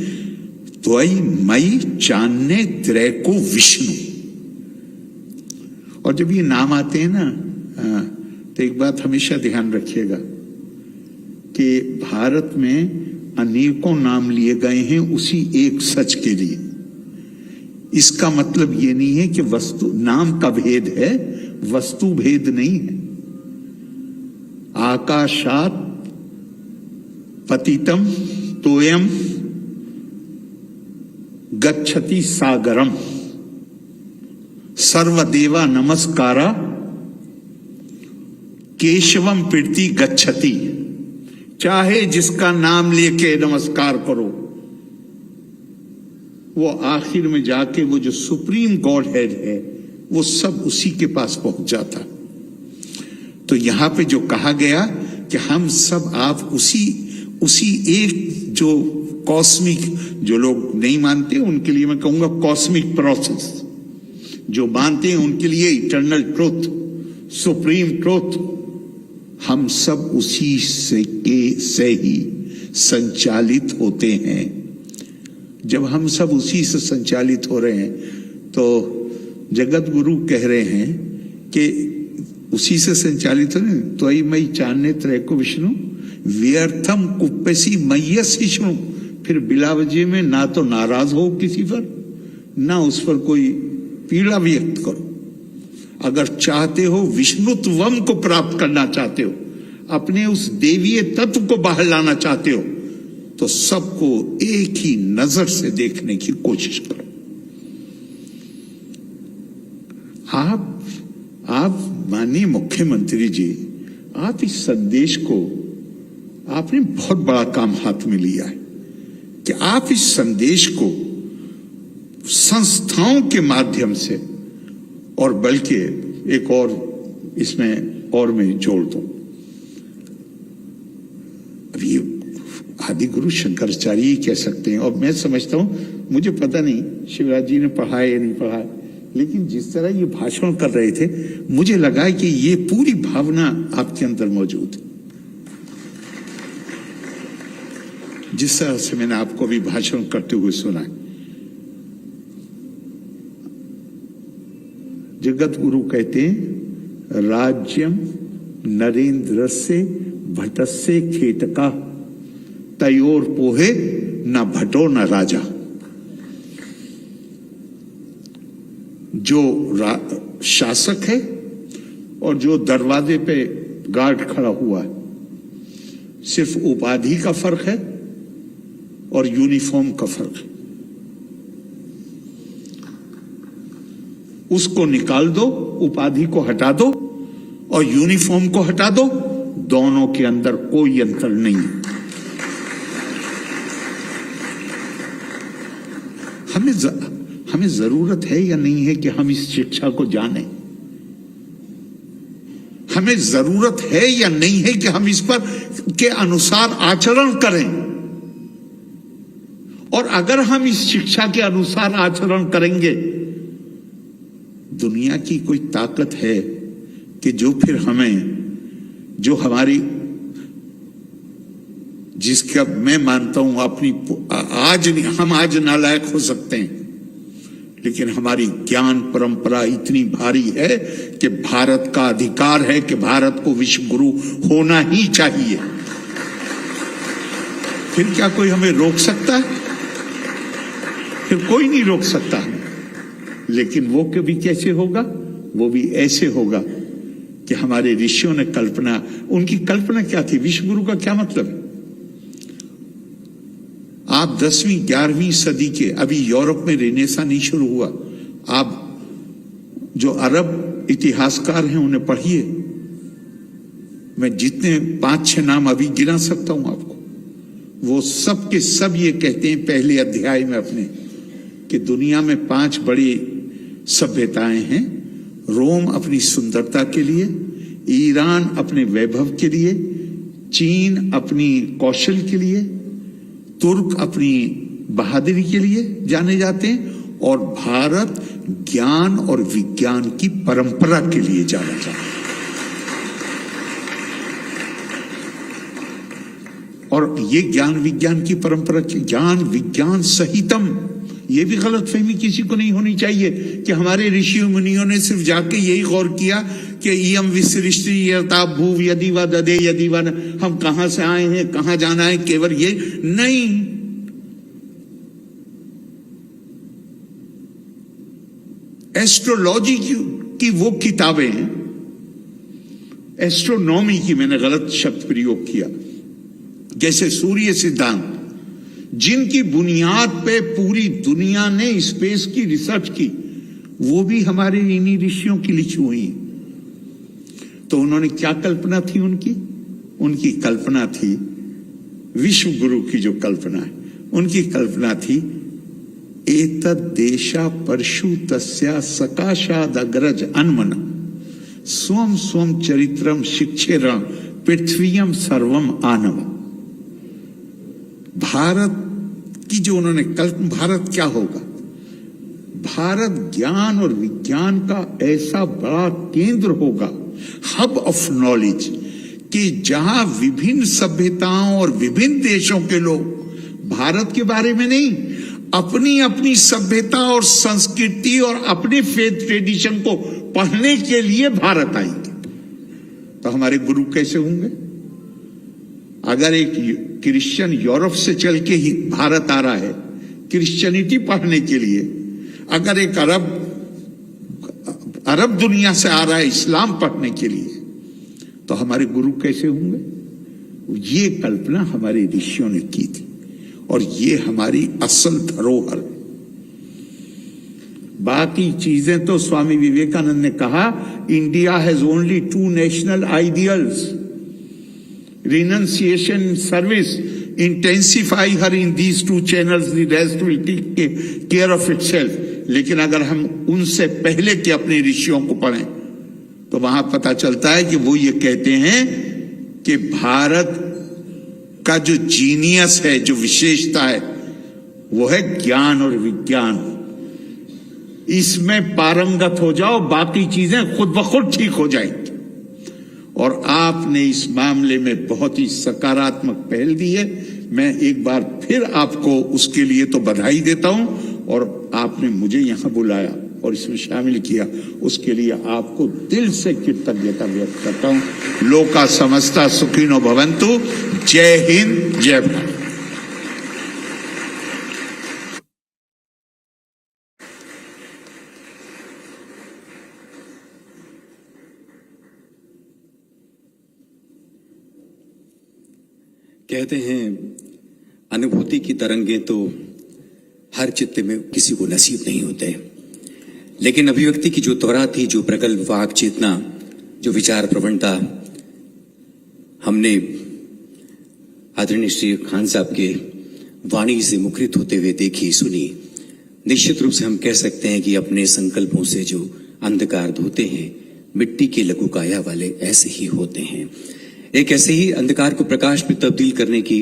त्वयि मयि चान्ने तिरेको विष्णु। और जब ये नाम आते हैं ना, तो एक बात हमेशा ध्यान रखिएगा कि भारत में अनेकों नाम लिए गए हैं उसी एक सच के लिए। इसका मतलब ये नहीं है कि वस्तु, नाम का भेद है, वस्तु भेद नहीं है। आकाशात पतितम तोयम गच्छति सागरम सर्वदेवा नमस्कारा केशवम प्रीति गच्छति। चाहे जिसका नाम लेके नमस्कार करो, वो आखिर में जाके वो जो सुप्रीम गॉड हेड है, वो सब उसी के पास पहुंच जाता। तो यहां पे जो कहा गया कि हम सब आप उसी एक जो कॉस्मिक, जो लोग नहीं मानते उनके लिए मैं कहूंगा कॉस्मिक प्रोसेस, जो मानते हैं उनके लिए इटर्नल ट्रुथ, सुप्रीम ट्रुथ, हम सब उसी से ही संचालित होते हैं। जब हम सब उसी से संचालित हो रहे हैं, तो जगत गुरु कह रहे हैं कि उसी से संचालित हो रहे हैं। त्वयि मयि चान्ने तिरेको विष्णु व्यर्थम कुप्पसी मय्यस ईशु। फिर बिलावजी में ना तो नाराज हो किसी पर, ना उस पर कोई पीड़ा व्यक्त करो। अगर चाहते हो, विष्णुत्वम को प्राप्त करना चाहते हो, अपने उस देवीय तत्व को बाहर लाना चाहते हो, तो सबको एक ही नजर से देखने की कोशिश करो। आप माननीय मुख्यमंत्री जी, आप इस संदेश को, आपने बहुत बड़ा काम हाथ में लिया है कि आप इस संदेश को संस्थाओं के माध्यम से, और बल्कि एक और इसमें और मैं जोड़ दूं, अभी आदि गुरु शंकराचार्य कह सकते हैं। और मैं समझता हूं, मुझे पता नहीं शिवराज जी ने पढ़ा या नहीं पढ़ा, लेकिन जिस तरह ये भाषण कर रहे थे, मुझे लगा कि ये पूरी भावना आपके अंदर मौजूद है। जिस तरह से मैंने आपको भी भाषण करते हुए सुना है, जगत गुरु कहते हैं राज्यम नरेंद्र से भटस्य खेटका तयोर पोहे न भटो न राजा। जो शासक है और जो दरवाजे पे गार्ड खड़ा हुआ है, सिर्फ उपाधि का फर्क है और यूनिफॉर्म का फर्क है। उसको निकाल दो, उपाधि को हटा दो और यूनिफॉर्म को हटा दो, दोनों के अंदर कोई अंतर नहीं है। हमें जरूरत है या नहीं है कि हम इस शिक्षा को जानें? हमें जरूरत है या नहीं है कि हम इस पर के अनुसार आचरण करें? और अगर हम इस शिक्षा के अनुसार आचरण करेंगे, दुनिया की कोई ताकत है कि जो फिर हमें, जो हमारी, जिसका मैं मानता हूं अपनी हम आज नालायक हो सकते हैं, लेकिन हमारी ज्ञान परंपरा इतनी भारी है कि भारत का अधिकार है कि भारत को विश्व गुरु होना ही चाहिए। फिर क्या कोई हमें रोक सकता है? फिर कोई नहीं रोक सकता। लेकिन वो कभी कैसे होगा? वो भी ऐसे होगा कि हमारे ऋषियों ने कल्पना, उनकी कल्पना क्या थी? विश्व गुरु का क्या मतलब है? आप 10वीं 11वीं सदी के, अभी यूरोप में रेनेसा नहीं शुरू हुआ, आप जो अरब इतिहासकार हैं उन्हें पढ़िए। मैं जितने 5-6 नाम अभी गिना सकता हूं आपको, वो सब के सब ये कहते हैं पहले अध्याय में अपने कि दुनिया में 5 बड़ी सभ्यताएं हैं। रोम अपनी सुंदरता के लिए, ईरान अपने वैभव के लिए, चीन अपनी कौशल के लिए, तुर्क अपनी बहादुरी के लिए जाने जाते हैं, और भारत ज्ञान और विज्ञान की परंपरा के लिए जाना जाता है। और ये ज्ञान विज्ञान की परंपरा, ज्ञान विज्ञान सहितम, ये भी गलतफहमी किसी को नहीं होनी चाहिए कि हमारे ऋषि मुनियों ने सिर्फ जाके यही गौर किया कि इयम विसृष्टि यता भूव यदि व ददे यदि व, हम कहां से आए हैं, कहां जाना है, केवल ये नहीं। एस्ट्रोलॉजी की वो किताबें, एस्ट्रोनॉमी की मैंने गलत शब्द प्रयोग किया, जैसे सूर्य सिद्धांत, जिनकी बुनियाद पे पूरी दुनिया ने स्पेस की रिसर्च की, वो भी हमारे इन्हीं ऋषियों की लिखी हुई। तो उन्होंने क्या कल्पना थी उनकी कल्पना थी, विश्व गुरु की जो कल्पना है, उनकी कल्पना थी एतद् देशा परशु तस्या सकाशाद अग्रज अन्मन स्वम स्वम चरित्रम शिक्षेरम पृथ्वीयम सर्वम आनव। भारत की जो उन्होंने भारत क्या होगा? भारत ज्ञान और विज्ञान का ऐसा बड़ा केंद्र होगा, हब ऑफ नॉलेज, कि जहां विभिन्न सभ्यताओं और विभिन्न देशों के लोग भारत के बारे में नहीं, अपनी अपनी सभ्यता और संस्कृति और अपने फेथ ट्रेडिशन को पढ़ने के लिए भारत आएंगे। तो हमारे गुरु कैसे होंगे? अगर एक क्रिश्चियन यूरोप से चल के ही भारत आ रहा है क्रिश्चियनिटी पढ़ने के लिए, अगर एक अरब दुनिया से आ रहा है इस्लाम पढ़ने के लिए, तो हमारे गुरु कैसे होंगे? ये कल्पना हमारे ऋषियों ने की थी और ये हमारी असल धरोहर है। बाकी चीजें तो स्वामी विवेकानंद ने कहा, India has only 2 national ideals, renunciation service, intensify her in these 2 channels, the rest will take care of itself। लेकिन अगर हम उनसे पहले के अपने ऋषियों को पढ़ें तो वहां पता चलता है कि वो ये कहते हैं कि भारत का जो जीनियस है, जो विशेषता है, वो है ज्ञान और विज्ञान। इसमें पारंगत हो जाओ, बाकी चीजें खुद ब खुद ठीक हो जाएंगी। और आपने इस मामले में बहुत ही सकारात्मक पहल दी है। मैं एक बार फिर आपको उसके लिए तो बधाई देता हूं, और आपने मुझे यहां बुलाया और इसमें शामिल किया, उसके लिए आपको दिल से कृतज्ञता व्यक्त करता हूं। लोका समस्ता सुखिनो भवन्तु। जय हिंद, जय भारत। कहते हैं अनुभूति की तरंगें तो हर चित्त में किसी को नसीब नहीं होते, लेकिन अभिव्यक्ति की जो त्वरा थी, जो प्रगल्भ वाक चेतना, जो विचार प्रवणता हमने आदरणीय श्री खान साहब के वाणी से मुखरित होते हुए देखी, सुनी, निश्चित रूप से हम कह सकते हैं कि अपने संकल्पों से जो अंधकार धोते हैं, मिट्टी के लघु काया वाले ऐसे ही होते हैं। एक ऐसे ही अंधकार को प्रकाश में तब्दील करने की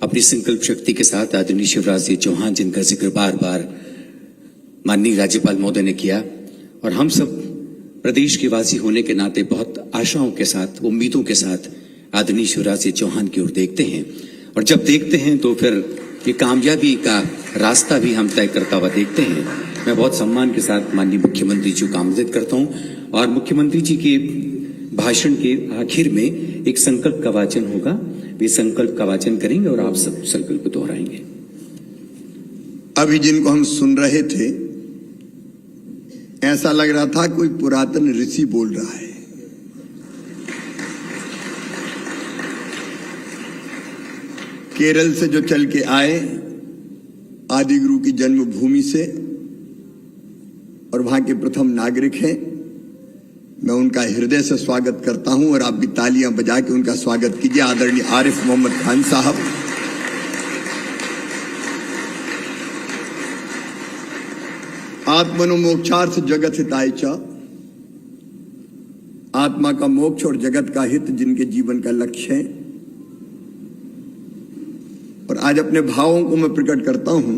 अपनी संकल्प शक्ति के साथ आदरणीय शिवराज सिंह चौहान, जिनका जिक्र बार बार माननीय राज्यपाल महोदय ने किया, और हम सब प्रदेश के वासी होने के नाते बहुत आशाओं के साथ, उम्मीदों के साथ आदरणीय शिवराज सिंह चौहान की ओर देखते हैं, और जब देखते हैं तो फिर ये कामयाबी का रास्ता भी हम तय करता हुआ देखते हैं। मैं बहुत सम्मान के साथ माननीय मुख्यमंत्री जी को आमंत्रित करता हूं, और मुख्यमंत्री जी के भाषण के आखिर में एक संकल्प का वाचन होगा। वे संकल्प का वाचन करेंगे और आप सब संकल्प दोहराएंगे। अभी जिनको हम सुन रहे थे, ऐसा लग रहा था कोई पुरातन ऋषि बोल रहा है। केरल से जो चल के आए, आदि गुरु की जन्मभूमि से, और वहां के प्रथम नागरिक हैं। मैं उनका हृदय से स्वागत करता हूं, और आप भी तालियां बजा के उनका स्वागत कीजिए। आदरणीय आरिफ मोहम्मद खान साहब। आत्मनो मोक्षार्थ जगत हिताय च, आत्मा का मोक्ष और जगत का हित जिनके जीवन का लक्ष्य है। और आज अपने भावों को मैं प्रकट करता हूं।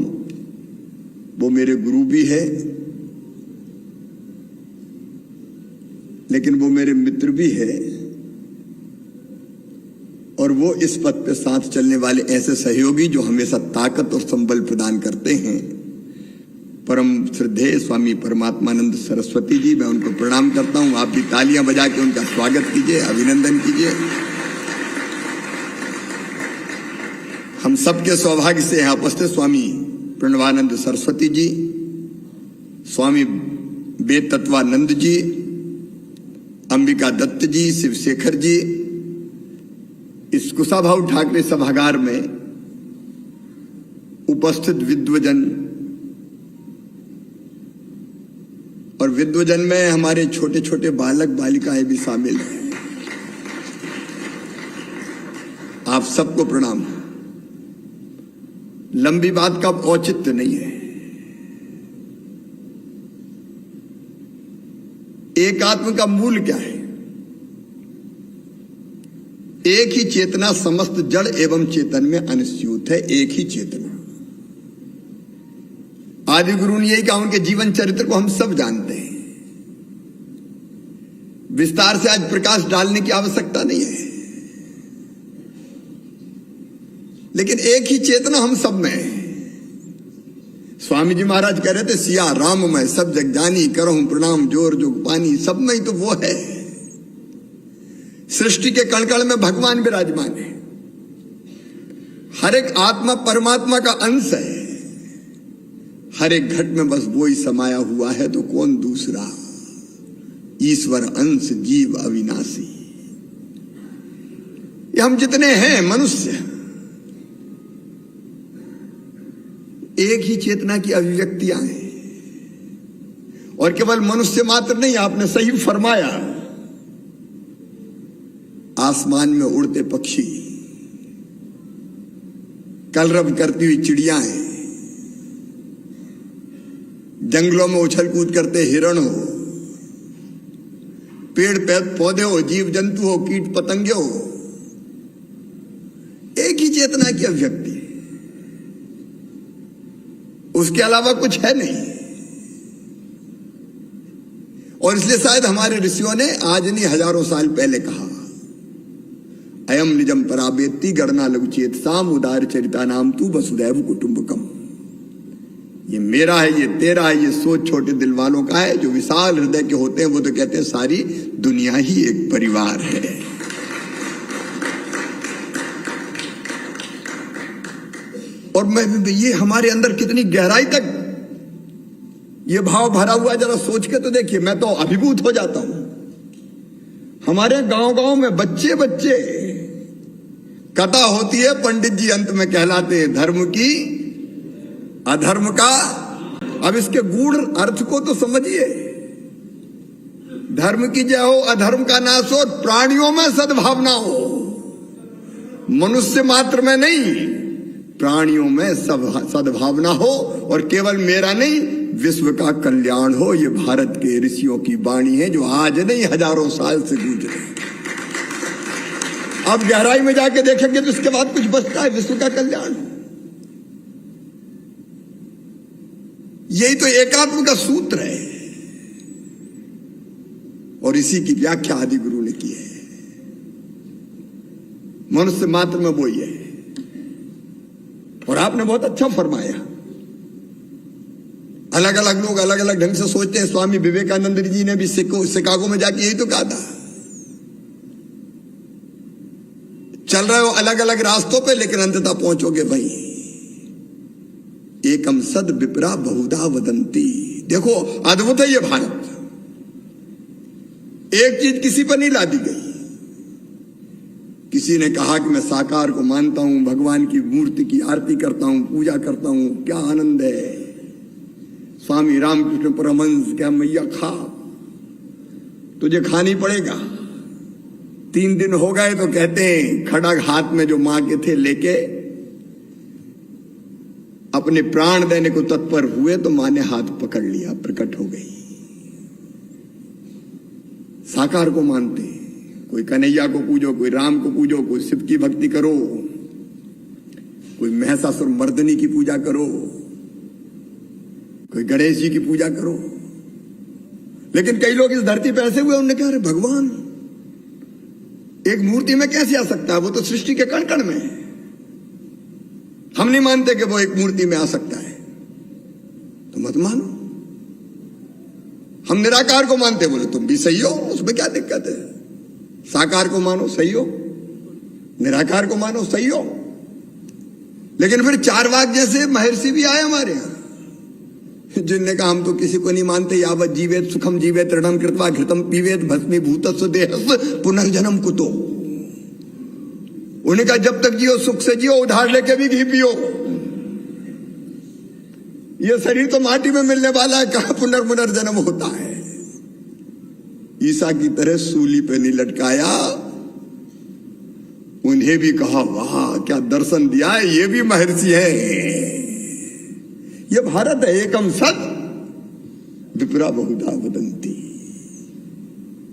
वो मेरे गुरु भी है, लेकिन वो मेरे मित्र भी है, और वो इस पथ पे साथ चलने वाले ऐसे सहयोगी जो हमेशा ताकत और संबल प्रदान करते हैं। परम श्रद्धेय स्वामी परमात्मानंद सरस्वती जी, मैं उनको प्रणाम करता हूं। आप भी तालियां बजा के उनका स्वागत कीजिए, अभिनंदन कीजिए। हम सबके सौभाग्य से यहां उपस्थित स्वामी प्रणवानंद सरस्वती जी, स्वामी वेद तत्वानंद जी, अंबिका दत्त जी, शिवशेखर जी, इस कुशाभाऊ ठाकरे सभागार में उपस्थित विद्वजन, और विद्वजन में हमारे छोटे छोटे बालक बालिकाएं भी शामिल हैं। आप सबको प्रणाम। लंबी बात का औचित्य नहीं है। एकात्म का मूल क्या है? एक ही चेतना समस्त जड़ एवं चेतन में अनुस्यूत है। एक ही चेतना। आदि गुरु ने यही कहा, उनके जीवन चरित्र को हम सब जानते हैं। विस्तार से आज प्रकाश डालने की आवश्यकता नहीं है, लेकिन एक ही चेतना हम सब में है। स्वामी जी महाराज कह रहे थे, सिया राम मैं सब जग जानी, करहूं प्रणाम जोर जोग पानी। सब में ही तो वो है। सृष्टि के कण-कण में भगवान विराजमान है। हर एक आत्मा परमात्मा का अंश है। हर एक घट में बस वो ही समाया हुआ है, तो कौन दूसरा। ईश्वर अंश जीव अविनाशी। ये हम जितने हैं मनुष्य, एक ही चेतना की अभिव्यक्तियां हैं। और केवल मनुष्य मात्र नहीं, आपने सही फरमाया, आसमान में उड़ते पक्षी, कलरव करती हुई चिड़िया हैं, जंगलों में उछल कूद करते हिरण हो, पेड़ पौधे हो, जीव जंतु हो, कीट पतंगे हो, एक ही चेतना की अभिव्यक्ति है। उसके अलावा कुछ है नहीं। और इसलिए शायद हमारे ऋषियों ने आज नहीं हजारों साल पहले कहा, अयम निजम पराबेत्ति गणना लघुचेत साम उदार चरिता नाम तू वसुदैव कुटुंबकम। ये मेरा है, ये तेरा है, ये सोच छोटे दिल वालों का है। जो विशाल हृदय के होते हैं वो तो कहते हैं सारी दुनिया ही एक परिवार है। और मैं ये हमारे अंदर कितनी गहराई तक ये भाव भरा हुआ, जरा सोच के तो देखिए। मैं तो अभिभूत हो जाता हूं। हमारे गांव-गांव में बच्चे बच्चे कथा होती है, पंडित जी अंत में कहलाते हैं धर्म की अधर्म का। अब इसके गूढ़ अर्थ को तो समझिए। धर्म की जय हो, अधर्म का नाश हो, प्राणियों में सद्भावना हो, मनुष्य मात्र में नहीं, प्राणियों में सद्भावना हो, और केवल मेरा नहीं विश्व का कल्याण हो। ये भारत के ऋषियों की वाणी है जो आज नहीं हजारों साल से गूंज रही। अब गहराई में जाके देखेंगे तो इसके बाद कुछ बचता है, विश्व का कल्याण। यही तो एकात्म का सूत्र है, और इसी की व्याख्या आदि गुरु ने की है। मनुष्य मात्र में वो ही है। और आपने बहुत अच्छा फरमाया। अलग अलग लोग अलग अलग ढंग से सोचते हैं। स्वामी विवेकानंद जी ने भी शिकागो में जाके यही तो कहा था, चल रहे हो अलग अलग रास्तों पे, लेकिन अंततः पहुंचोगे भाई एकम सद विप्रा बहुधा वदंती। देखो अद्भुत है ये भारत। एक चीज किसी पर नहीं ला दी गई। किसी ने कहा कि मैं साकार को मानता हूं, भगवान की मूर्ति की आरती करता हूं, पूजा करता हूं, क्या आनंद है। स्वामी रामकृष्ण परमहंस क्या मैया खा, तुझे खानी पड़ेगा। 3 दिन हो गए तो कहते हैं खड़ग हाथ में जो मां के थे लेके अपने प्राण देने को तत्पर हुए तो मां ने हाथ पकड़ लिया, प्रकट हो गई। साकार को मानते, कोई कन्हैया को पूजो, कोई राम को पूजो, कोई शिव की भक्ति करो, कोई महिषासुर मर्दनी की पूजा करो, कोई गणेश जी की पूजा करो। लेकिन कई लोग इस धरती पे ऐसे हुए, उन्होंने कहा अरे भगवान एक मूर्ति में कैसे आ सकता है, वो तो सृष्टि के कण कण में है। हम नहीं मानते कि वो एक मूर्ति में आ सकता है, तो मत मानो। हम निराकार को मानते, बोले तुम भी सही हो, उसमें क्या दिक्कत है। साकार को मानो सही हो, निराकार को मानो सही हो। लेकिन फिर चारवाक जैसे महर्षि भी आए हमारे यहां, जिनने कहा हम तो किसी को नहीं मानते। यावत जीवेत सुखम जीवेत ऋणम कृत्वा घृतम पीवेत भस्मीभूतस्व देहस्य पुनर्जन्म कुतो। उन्हें कहा जब तक जियो सुख से जियो, उधार लेके भी घी पियो। ये शरीर तो माटी में मिलने वाला है, कहां पुनर्जन्म होता है। ईसा की तरह सूली पे नहीं लटकाया, उन्हें भी कहा वाह क्या दर्शन दिया है, ये भी महर्षि है। ये भारत है, एकम सत विप्रा बहुधा वदंती।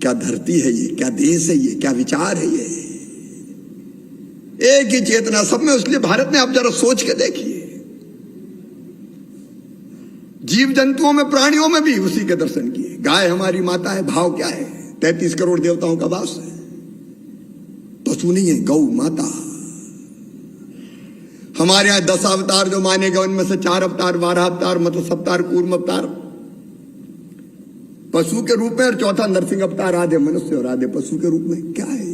क्या धरती है ये, क्या देश है ये, क्या विचार है ये। एक ही चेतना सब में। इसलिए भारत ने, आप जरा सोच के देखिए, जीव जंतुओं में, प्राणियों में भी उसी के दर्शन किए। गाय हमारी माता है, भाव क्या है, 33 करोड़ देवताओं का वास है। पशु नहीं है, गौ माता। हमारे यहां 10 अवतार जो माने गए, उनमें से 4 अवतार, 12 अवतार, मत्स्य अवतार, कूर्म अवतार पशु के रूप में, और चौथा नरसिंह अवतार, आधे मनुष्य और आधे पशु के रूप में। क्या है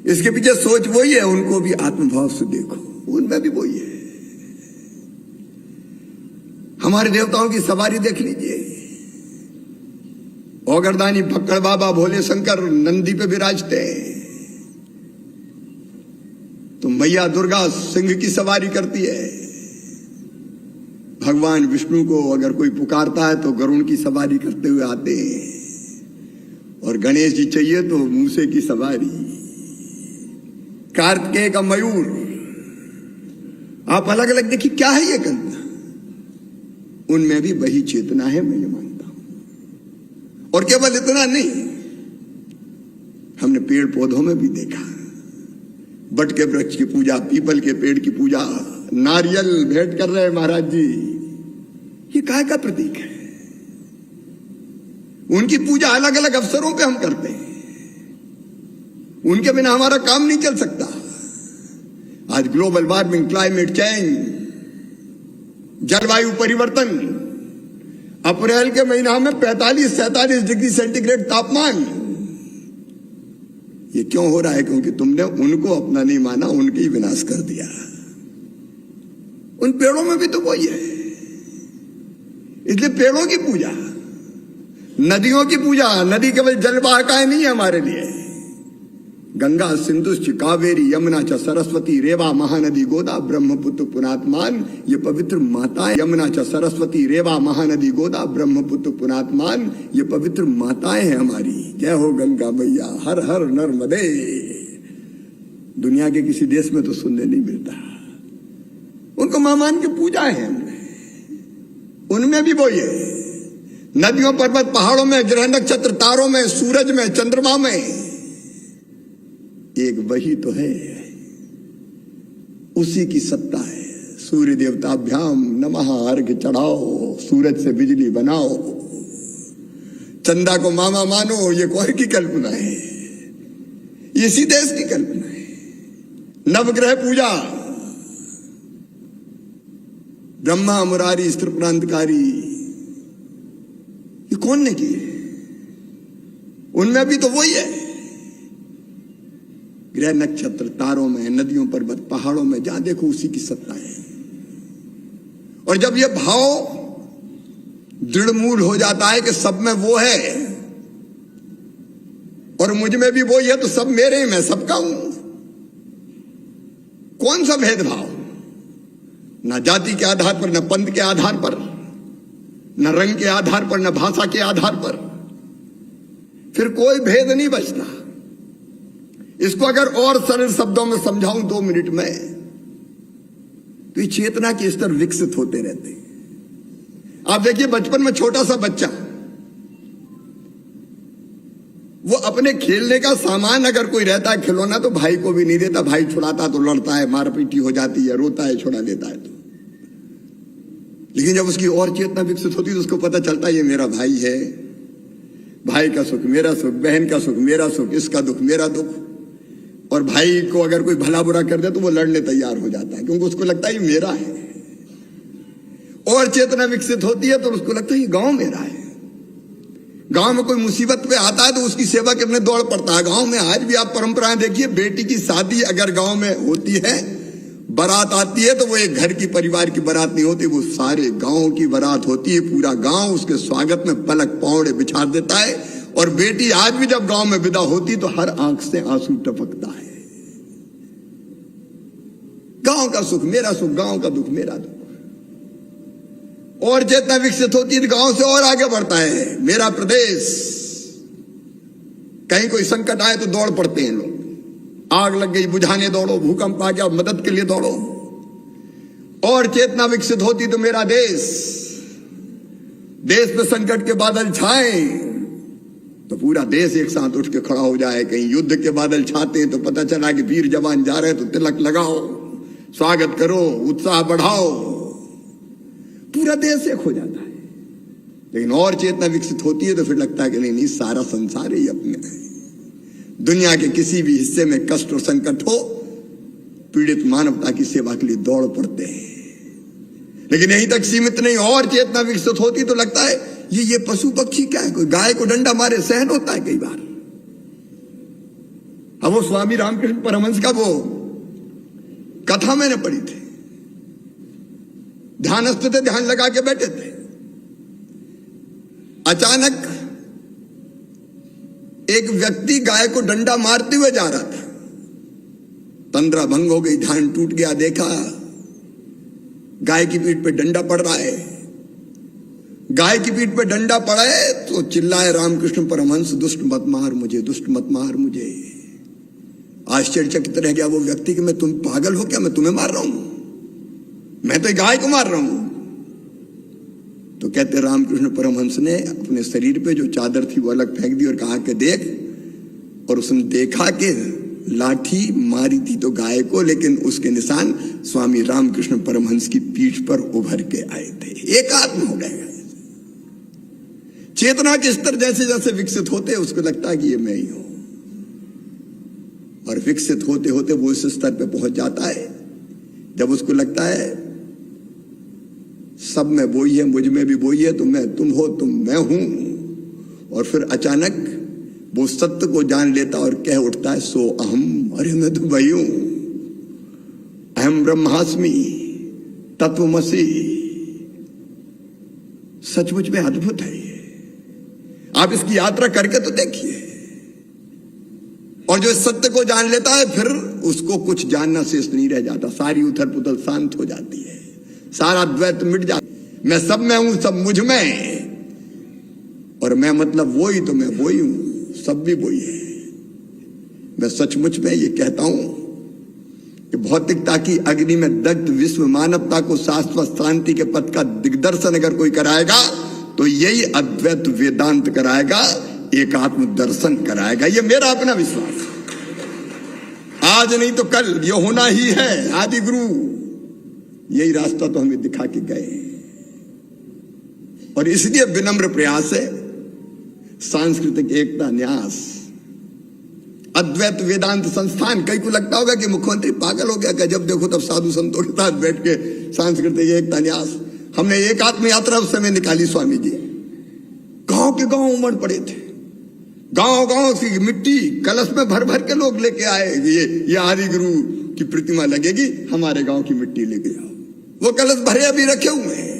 इसके पीछे सोच वही है। उनको भी आत्मभाव से देखो, उनमें भी वही है। हमारे देवताओं की सवारी देख लीजिए। औगरदानी फक्कड़ बाबा भोले शंकर नंदी पे विराजते हैं, तो मैया दुर्गा सिंह की सवारी करती है। भगवान विष्णु को अगर कोई पुकारता है तो गरुड़ की सवारी करते हुए आते हैं, और गणेश जी चाहिए तो मूसे की सवारी, कार्तिकेय का मयूर। आप अलग अलग देखिए क्या है ये कल्पना। उनमें भी वही चेतना है, मैं ये मानता हूं। और केवल इतना नहीं, हमने पेड़ पौधों में भी देखा, बट के वृक्ष की पूजा, पीपल के पेड़ की पूजा, नारियल भेंट कर रहे हैं महाराज जी, ये काय का प्रतीक है। उनकी पूजा अलग अलग अवसरों पे हम करते हैं, उनके बिना हमारा काम नहीं चल सकता। आज ग्लोबल वार्मिंग, क्लाइमेट चेंज, जलवायु परिवर्तन, अप्रैल के महीना में 45-47 डिग्री सेंटीग्रेड तापमान, ये क्यों हो रहा है? क्योंकि तुमने उनको अपना नहीं माना, उनके ही विनाश कर दिया। उन पेड़ों में भी तो वही है। इसलिए पेड़ों की पूजा, नदियों की पूजा, नदी केवल जलवाहकाएं नहीं है हमारे लिए। गंगा, सिंधुश्च, कावेरी, यमुना च सरस्वती, रेवा, महानदी, गोदा, ब्रह्मपुत्र, पुनात्मान, ये पवित्र माताएं। यमुना च सरस्वती, रेवा, महानदी, गोदा, ब्रह्मपुत्र, पुनात्मान, ये पवित्र माताएं हैं हमारी। जय हो गंगा मैया, हर हर नर्मदे। दुनिया के किसी देश में तो सुनने नहीं मिलता। उनको मां मान की पूजा है उनमें भी वो ये नदियों, पर्वत, पहाड़ों में, ग्रह, नक्षत्र, तारों में, सूरज में, चंद्रमा में एक वही तो है, उसी की सत्ता है। सूर्य देवताभ्याम नमः, अर्घ्य चढ़ाओ, सूरज से बिजली बनाओ, चंदा को मामा मानो, ये कौन की कल्पना है? इसी देश की कल्पना है। नवग्रह पूजा, ब्रह्मा, मुरारी, स्त्रिप्रांतकारी, ये कौन ने की? उनमें भी तो वही है। ग्रह, नक्षत्र, तारों में, नदियों, पर्वत, पहाड़ों में, जहां देखो उसी की सत्ता है। और जब यह भाव दृढ़मूल हो जाता है कि सब में वो है और मुझ में भी वो है, तो सब मेरे, मैं सबका हूं। कौन सा भेदभाव? ना जाति के आधार पर, न पंथ के आधार पर, न रंग के आधार पर, न भाषा के आधार पर, फिर कोई भेद नहीं बचता। इसको अगर और सरल शब्दों में समझाऊं 2 मिनट में, तो ये चेतना के स्तर विकसित होते रहते हैं। आप देखिए, बचपन में छोटा सा बच्चा, वो अपने खेलने का सामान अगर कोई रहता है, खिलौना, तो भाई को भी नहीं देता। भाई छुड़ाता तो लड़ता है, मारपीटी हो जाती है, रोता है, छुड़ा देता है। तो लेकिन जब उसकी और चेतना विकसित होती है तो उसको पता चलता है ये मेरा भाई है, भाई का सुख मेरा सुख, बहन का सुख मेरा सुख, इसका दुख मेरा दुख। और भाई को अगर कोई भला बुरा कर दे तो वो लड़ने तैयार हो जाता है, क्योंकि उसको लगता है ये मेरा है। और चेतना विकसित होती है तो उसको लगता है ये गांव मेरा है। गांव में कोई मुसीबत पे आता है तो उसकी सेवा करने दौड़ पड़ता है। गांव में आज भी आप परंपराएं देखिए, बेटी की शादी अगर गांव में होती है, बारात आती है, तो वो एक घर की, परिवार की बारात नहीं होती, वो सारे गांव की बारात होती है। पूरा गांव उसके स्वागत में पलक पौड़े बिछा देता है। और बेटी आज भी जब गांव में विदा होती तो हर आंख से आंसू टपकता है। गांव का सुख मेरा सुख, गांव का दुख मेरा दुख। और चेतना विकसित होती है, गांव से और आगे बढ़ता है। मेरा प्रदेश, कहीं कोई संकट आए तो दौड़ पड़ते हैं लोग। आग लग गई, बुझाने दौड़ो, भूकंप आ गया, मदद के लिए दौड़ो। और चेतना विकसित होती तो मेरा देश, देश में संकट के बादल छाए तो पूरा देश एक साथ उठ के खड़ा हो जाए। कहीं युद्ध के बादल छाते हैं तो पता चला कि वीर जवान जा रहे हैं, तो तिलक लगाओ, स्वागत करो, उत्साह बढ़ाओ, पूरा देश एक हो जाता है। लेकिन और चेतना विकसित होती है तो फिर लगता है कि नहीं नहीं, सारा संसार ही अपने है। दुनिया के किसी भी हिस्से में कष्ट और संकट हो, पीड़ित मानवता की सेवा के लिए दौड़ पड़ते हैं। लेकिन यहीं तक सीमित नहीं, और चेतना विकसित होती तो लगता है ये पशु पक्षी क्या है, कोई गाय को डंडा मारे सहन होता है कई बार। अब वो स्वामी रामकृष्ण परमहंस का वो कथा मैंने पढ़ी थी। ध्यानस्थ थे, ध्यान लगा के बैठे थे। अचानक एक व्यक्ति गाय को डंडा मारते हुए जा रहा था। तंद्रा भंग हो गई, ध्यान टूट गया। देखा गाय की पीठ पे डंडा पड़ रहा है। गाय की पीठ पे डंडा पड़ा है तो चिल्लाए रामकृष्ण परमहंस, दुष्ट मत मार मुझे, दुष्ट मत मार मुझे। आश्चर्यचकित रह गया वो व्यक्ति कि मैं, तुम पागल हो क्या, मैं तुम्हें मार रहा हूं, मैं तो गाय को मार रहा हूं। तो कहते रामकृष्ण परमहंस ने अपने शरीर पे जो चादर थी वो अलग फेंक दी और कहा कि देख। और उसने देखा कि लाठी मारी थी तो गाय को, लेकिन उसके निशान स्वामी रामकृष्ण परमहंस की पीठ पर उभर के आए थे। एकात्म हो गए। चेतना के स्तर जैसे जैसे विकसित होते हैं उसको लगता है कि ये मैं ही हूं। और विकसित होते होते वो इस स्तर पे पहुंच जाता है जब उसको लगता है सब में वो ही है, मुझ में भी वो ही है, तो मैं तुम हो, तुम मैं हूं। और फिर अचानक वो सत्य को जान लेता और कह उठता है सो अहम, अरे मैं तो वही हूं, अहम ब्रह्मास्मि तत्वमसि। सचमुच में अद्भुत है ये, आप इसकी यात्रा करके तो देखिए। और जो इस सत्य को जान लेता है फिर उसको कुछ जानना शेष नहीं रह जाता, सारी उथल पुथल शांत हो जाती है, सारा द्वैत मिट जाता। मैं सब में हूं, सब मुझ में, और मैं मतलब वो ही, तो मैं वो ही हूं, सब भी वो ही है। मैं सचमुच में ये कहता हूं कि भौतिकता की अग्नि में दग्ध विश्व मानवता को शाश्वत शांति के पथ का दिग्दर्शन अगर कोई कराएगा तो यही अद्वैत वेदांत कराएगा, एकात्म दर्शन कराएगा। ये मेरा अपना विश्वास है। आज नहीं तो कल ये होना ही है। आदि गुरु यही रास्ता तो हमें दिखा के गए, और इसलिए विनम्र प्रयास है सांस्कृतिक एकता न्यास अद्वैत वेदांत संस्थान। कई को लगता होगा कि मुख्यमंत्री पागल हो गया क्या, जब देखो तब साधु संतों के साथ बैठ के सांस्कृतिक एकता न्यास। हमने एकात्म यात्रा उस समय निकाली स्वामी जी, गांव के गांव उमड़ पड़े थे, गांव गांव की मिट्टी कलश में भर भर के लोग लेके आए। ये आदि गुरु की प्रतिमा लगेगी, हमारे गांव की मिट्टी लेके आओ। वो कलश भरे अभी रखे हुए हैं।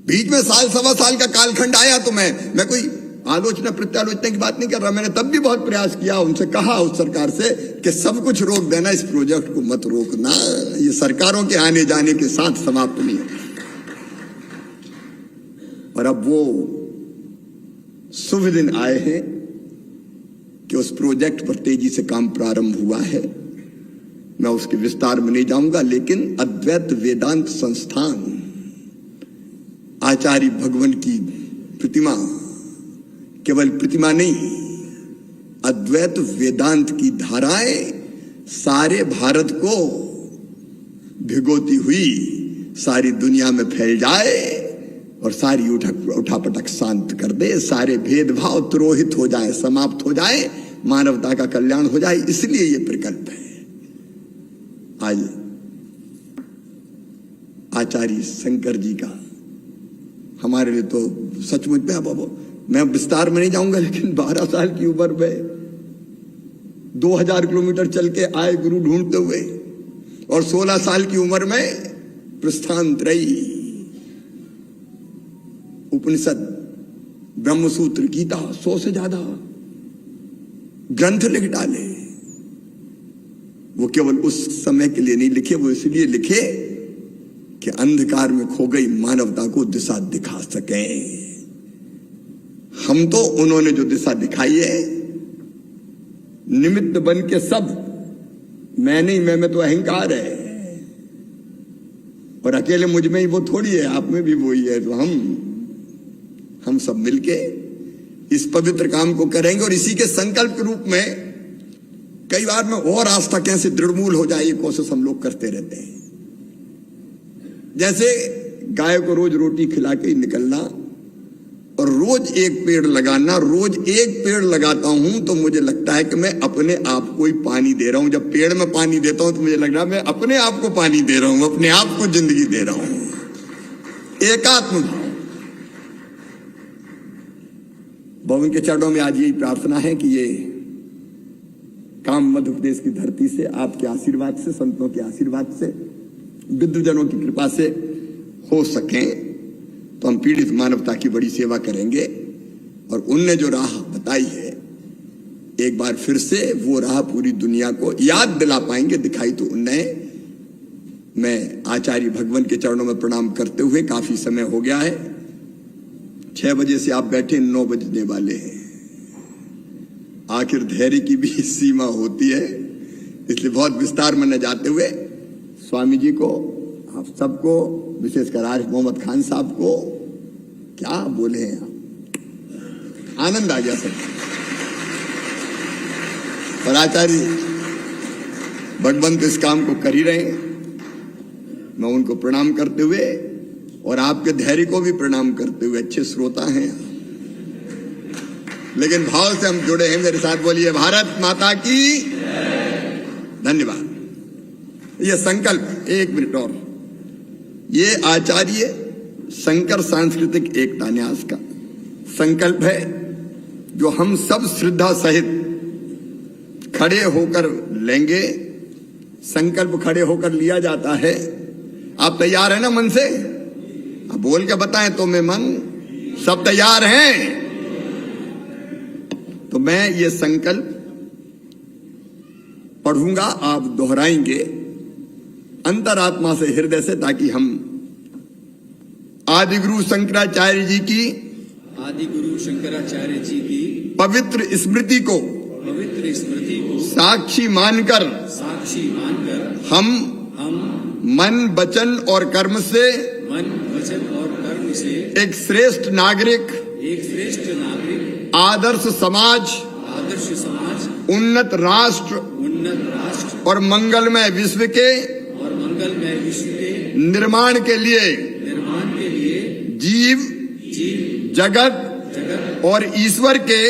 बीच में साल सवा साल का कालखंड आया तो मैं कोई आलोचना प्रत्यालोचना की बात नहीं कर रहा। मैंने तब भी बहुत प्रयास किया, उनसे कहा उस सरकार से कि सब कुछ रोक देना, इस प्रोजेक्ट को मत रोकना, ये सरकारों के आने जाने के साथ समाप्त नहीं होता। और अब वो शुभ दिन आए हैं कि उस प्रोजेक्ट पर तेजी से काम प्रारंभ हुआ है। मैं उसके विस्तार में नहीं जाऊंगा, लेकिन अद्वैत वेदांत संस्थान आचार्य भगवान की प्रतिमा, केवल प्रतिमा नहीं, अद्वैत वेदांत की धाराएं सारे भारत को भिगोती हुई सारी दुनिया में फैल जाए और सारी उठापटक शांत कर दे, सारे भेदभाव तिरोहित हो जाए, समाप्त हो जाए, मानवता का कल्याण हो जाए। इसलिए ये प्रकल्प है। आज आचार्य शंकर जी का हमारे लिए तो सचमुच में, अब मैं विस्तार में नहीं जाऊंगा, लेकिन 12 साल की उम्र में 2000 किलोमीटर चल के आए गुरु ढूंढते हुए, और 16 साल की उम्र में प्रस्थानत्रयी, उपनिषद, ब्रह्मसूत्र, गीता, 100 से ज्यादा ग्रंथ लिख डाले। वो केवल उस समय के लिए नहीं लिखे, वो इसलिए लिखे कि अंधकार में खो गई मानवता को दिशा दिखा सके। हम तो उन्होंने जो दिशा दिखाई है, निमित्त बन के सब, मैं नहीं, मैं में तो अहंकार है, और अकेले मुझ में ही वो थोड़ी है, आप में भी वो ही है। तो हम सब मिलके इस पवित्र काम को करेंगे, और इसी के संकल्प के रूप में कई बार में और आस्था कैसे दृढ़मूल हो जाए, ये कोशिश हम लोग करते रहते हैं। जैसे गाय को रोज रोटी खिला के ही निकलना, और रोज एक पेड़ लगाना। रोज एक पेड़ लगाता हूं तो मुझे लगता है कि मैं अपने आप को ही पानी दे रहा हूं। जब पेड़ में पानी देता हूं तो मुझे लग रहा है मैं अपने आप को पानी दे रहा हूं, अपने आप को जिंदगी दे रहा हूं। एकात्म भाव। भगवान के चरणों में आज यही प्रार्थना है कि ये काम मध्य प्रदेश की धरती से, आपके आशीर्वाद से, संतों के आशीर्वाद से, विद्वजनों की कृपा से हो सके, तो हम पीड़ित मानवता की बड़ी सेवा करेंगे। और उनने जो राह बताई है, एक बार फिर से वो राह पूरी दुनिया को याद दिला पाएंगे, दिखाई तो उनने। मैं आचार्य भगवान के चरणों में प्रणाम करते हुए, काफी समय हो गया है, 6 बजे से आप बैठे, 9 बजने वाले हैं। आखिर धैर्य की भी सीमा होती है, इसलिए बहुत विस्तार में न जाते हुए स्वामी जी को, आप सबको, विशेषकर आरिफ मोहम्मद खान साहब को, क्या बोले हैं आप, आनंद आ गया सब। और आचार्य भगवंत इस काम को कर ही रहे हैं। मैं उनको प्रणाम करते हुए और आपके धैर्य को भी प्रणाम करते हुए, अच्छे श्रोता हैं लेकिन भाव से हम जुड़े हैं। मेरे साथ बोलिए भारत माता की। धन्यवाद। ये संकल्प, एक मिनट और, ये आचार्य शंकर सांस्कृतिक एकता न्यास का संकल्प है जो हम सब श्रद्धा सहित खड़े होकर लेंगे। संकल्प खड़े होकर लिया जाता है। आप तैयार हैं ना मन से? आप बोल के बताएं तो मैं मन, सब तैयार हैं? तो मैं ये संकल्प पढ़ूंगा, आप दोहराएंगे अंतरात्मा से, हृदय से, ताकि हम आदि गुरु शंकराचार्य जी की पवित्र स्मृति को साक्षी मानकर हम मन वचन और कर्म से एक श्रेष्ठ नागरिक, आदर्श समाज, उन्नत राष्ट्र और मंगलमय विश्व के निर्माण के लिए जीव, जगत और ईश्वर के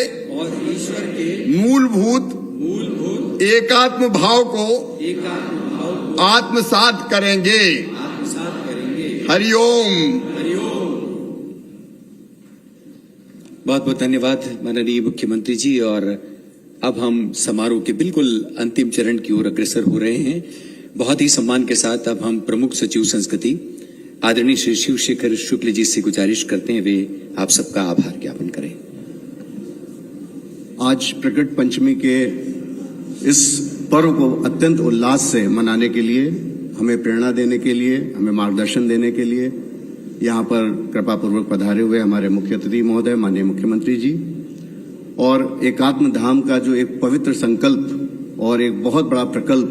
मूलभूत एकात्म भाव को आत्मसात करेंगे। हरिओम। बहुत बहुत धन्यवाद माननीय मुख्यमंत्री जी। और अब हम समारोह के बिल्कुल अंतिम चरण की ओर अग्रसर हो रहे हैं। बहुत ही सम्मान के साथ अब हम प्रमुख सचिव संस्कृति आदरणीय श्री शिवशेखर शुक्ल जी से गुजारिश करते हैं वे आप सबका आभार ज्ञापन करें। आज प्रकट पंचमी के इस पर्व को अत्यंत उल्लास से मनाने के लिए, हमें प्रेरणा देने के लिए, हमें मार्गदर्शन देने के लिए यहाँ पर कृपापूर्वक पधारे हुए हमारे मुख्य अतिथि महोदय माननीय मुख्यमंत्री जी, और एकात्म धाम का जो एक पवित्र संकल्प और एक बहुत बड़ा प्रकल्प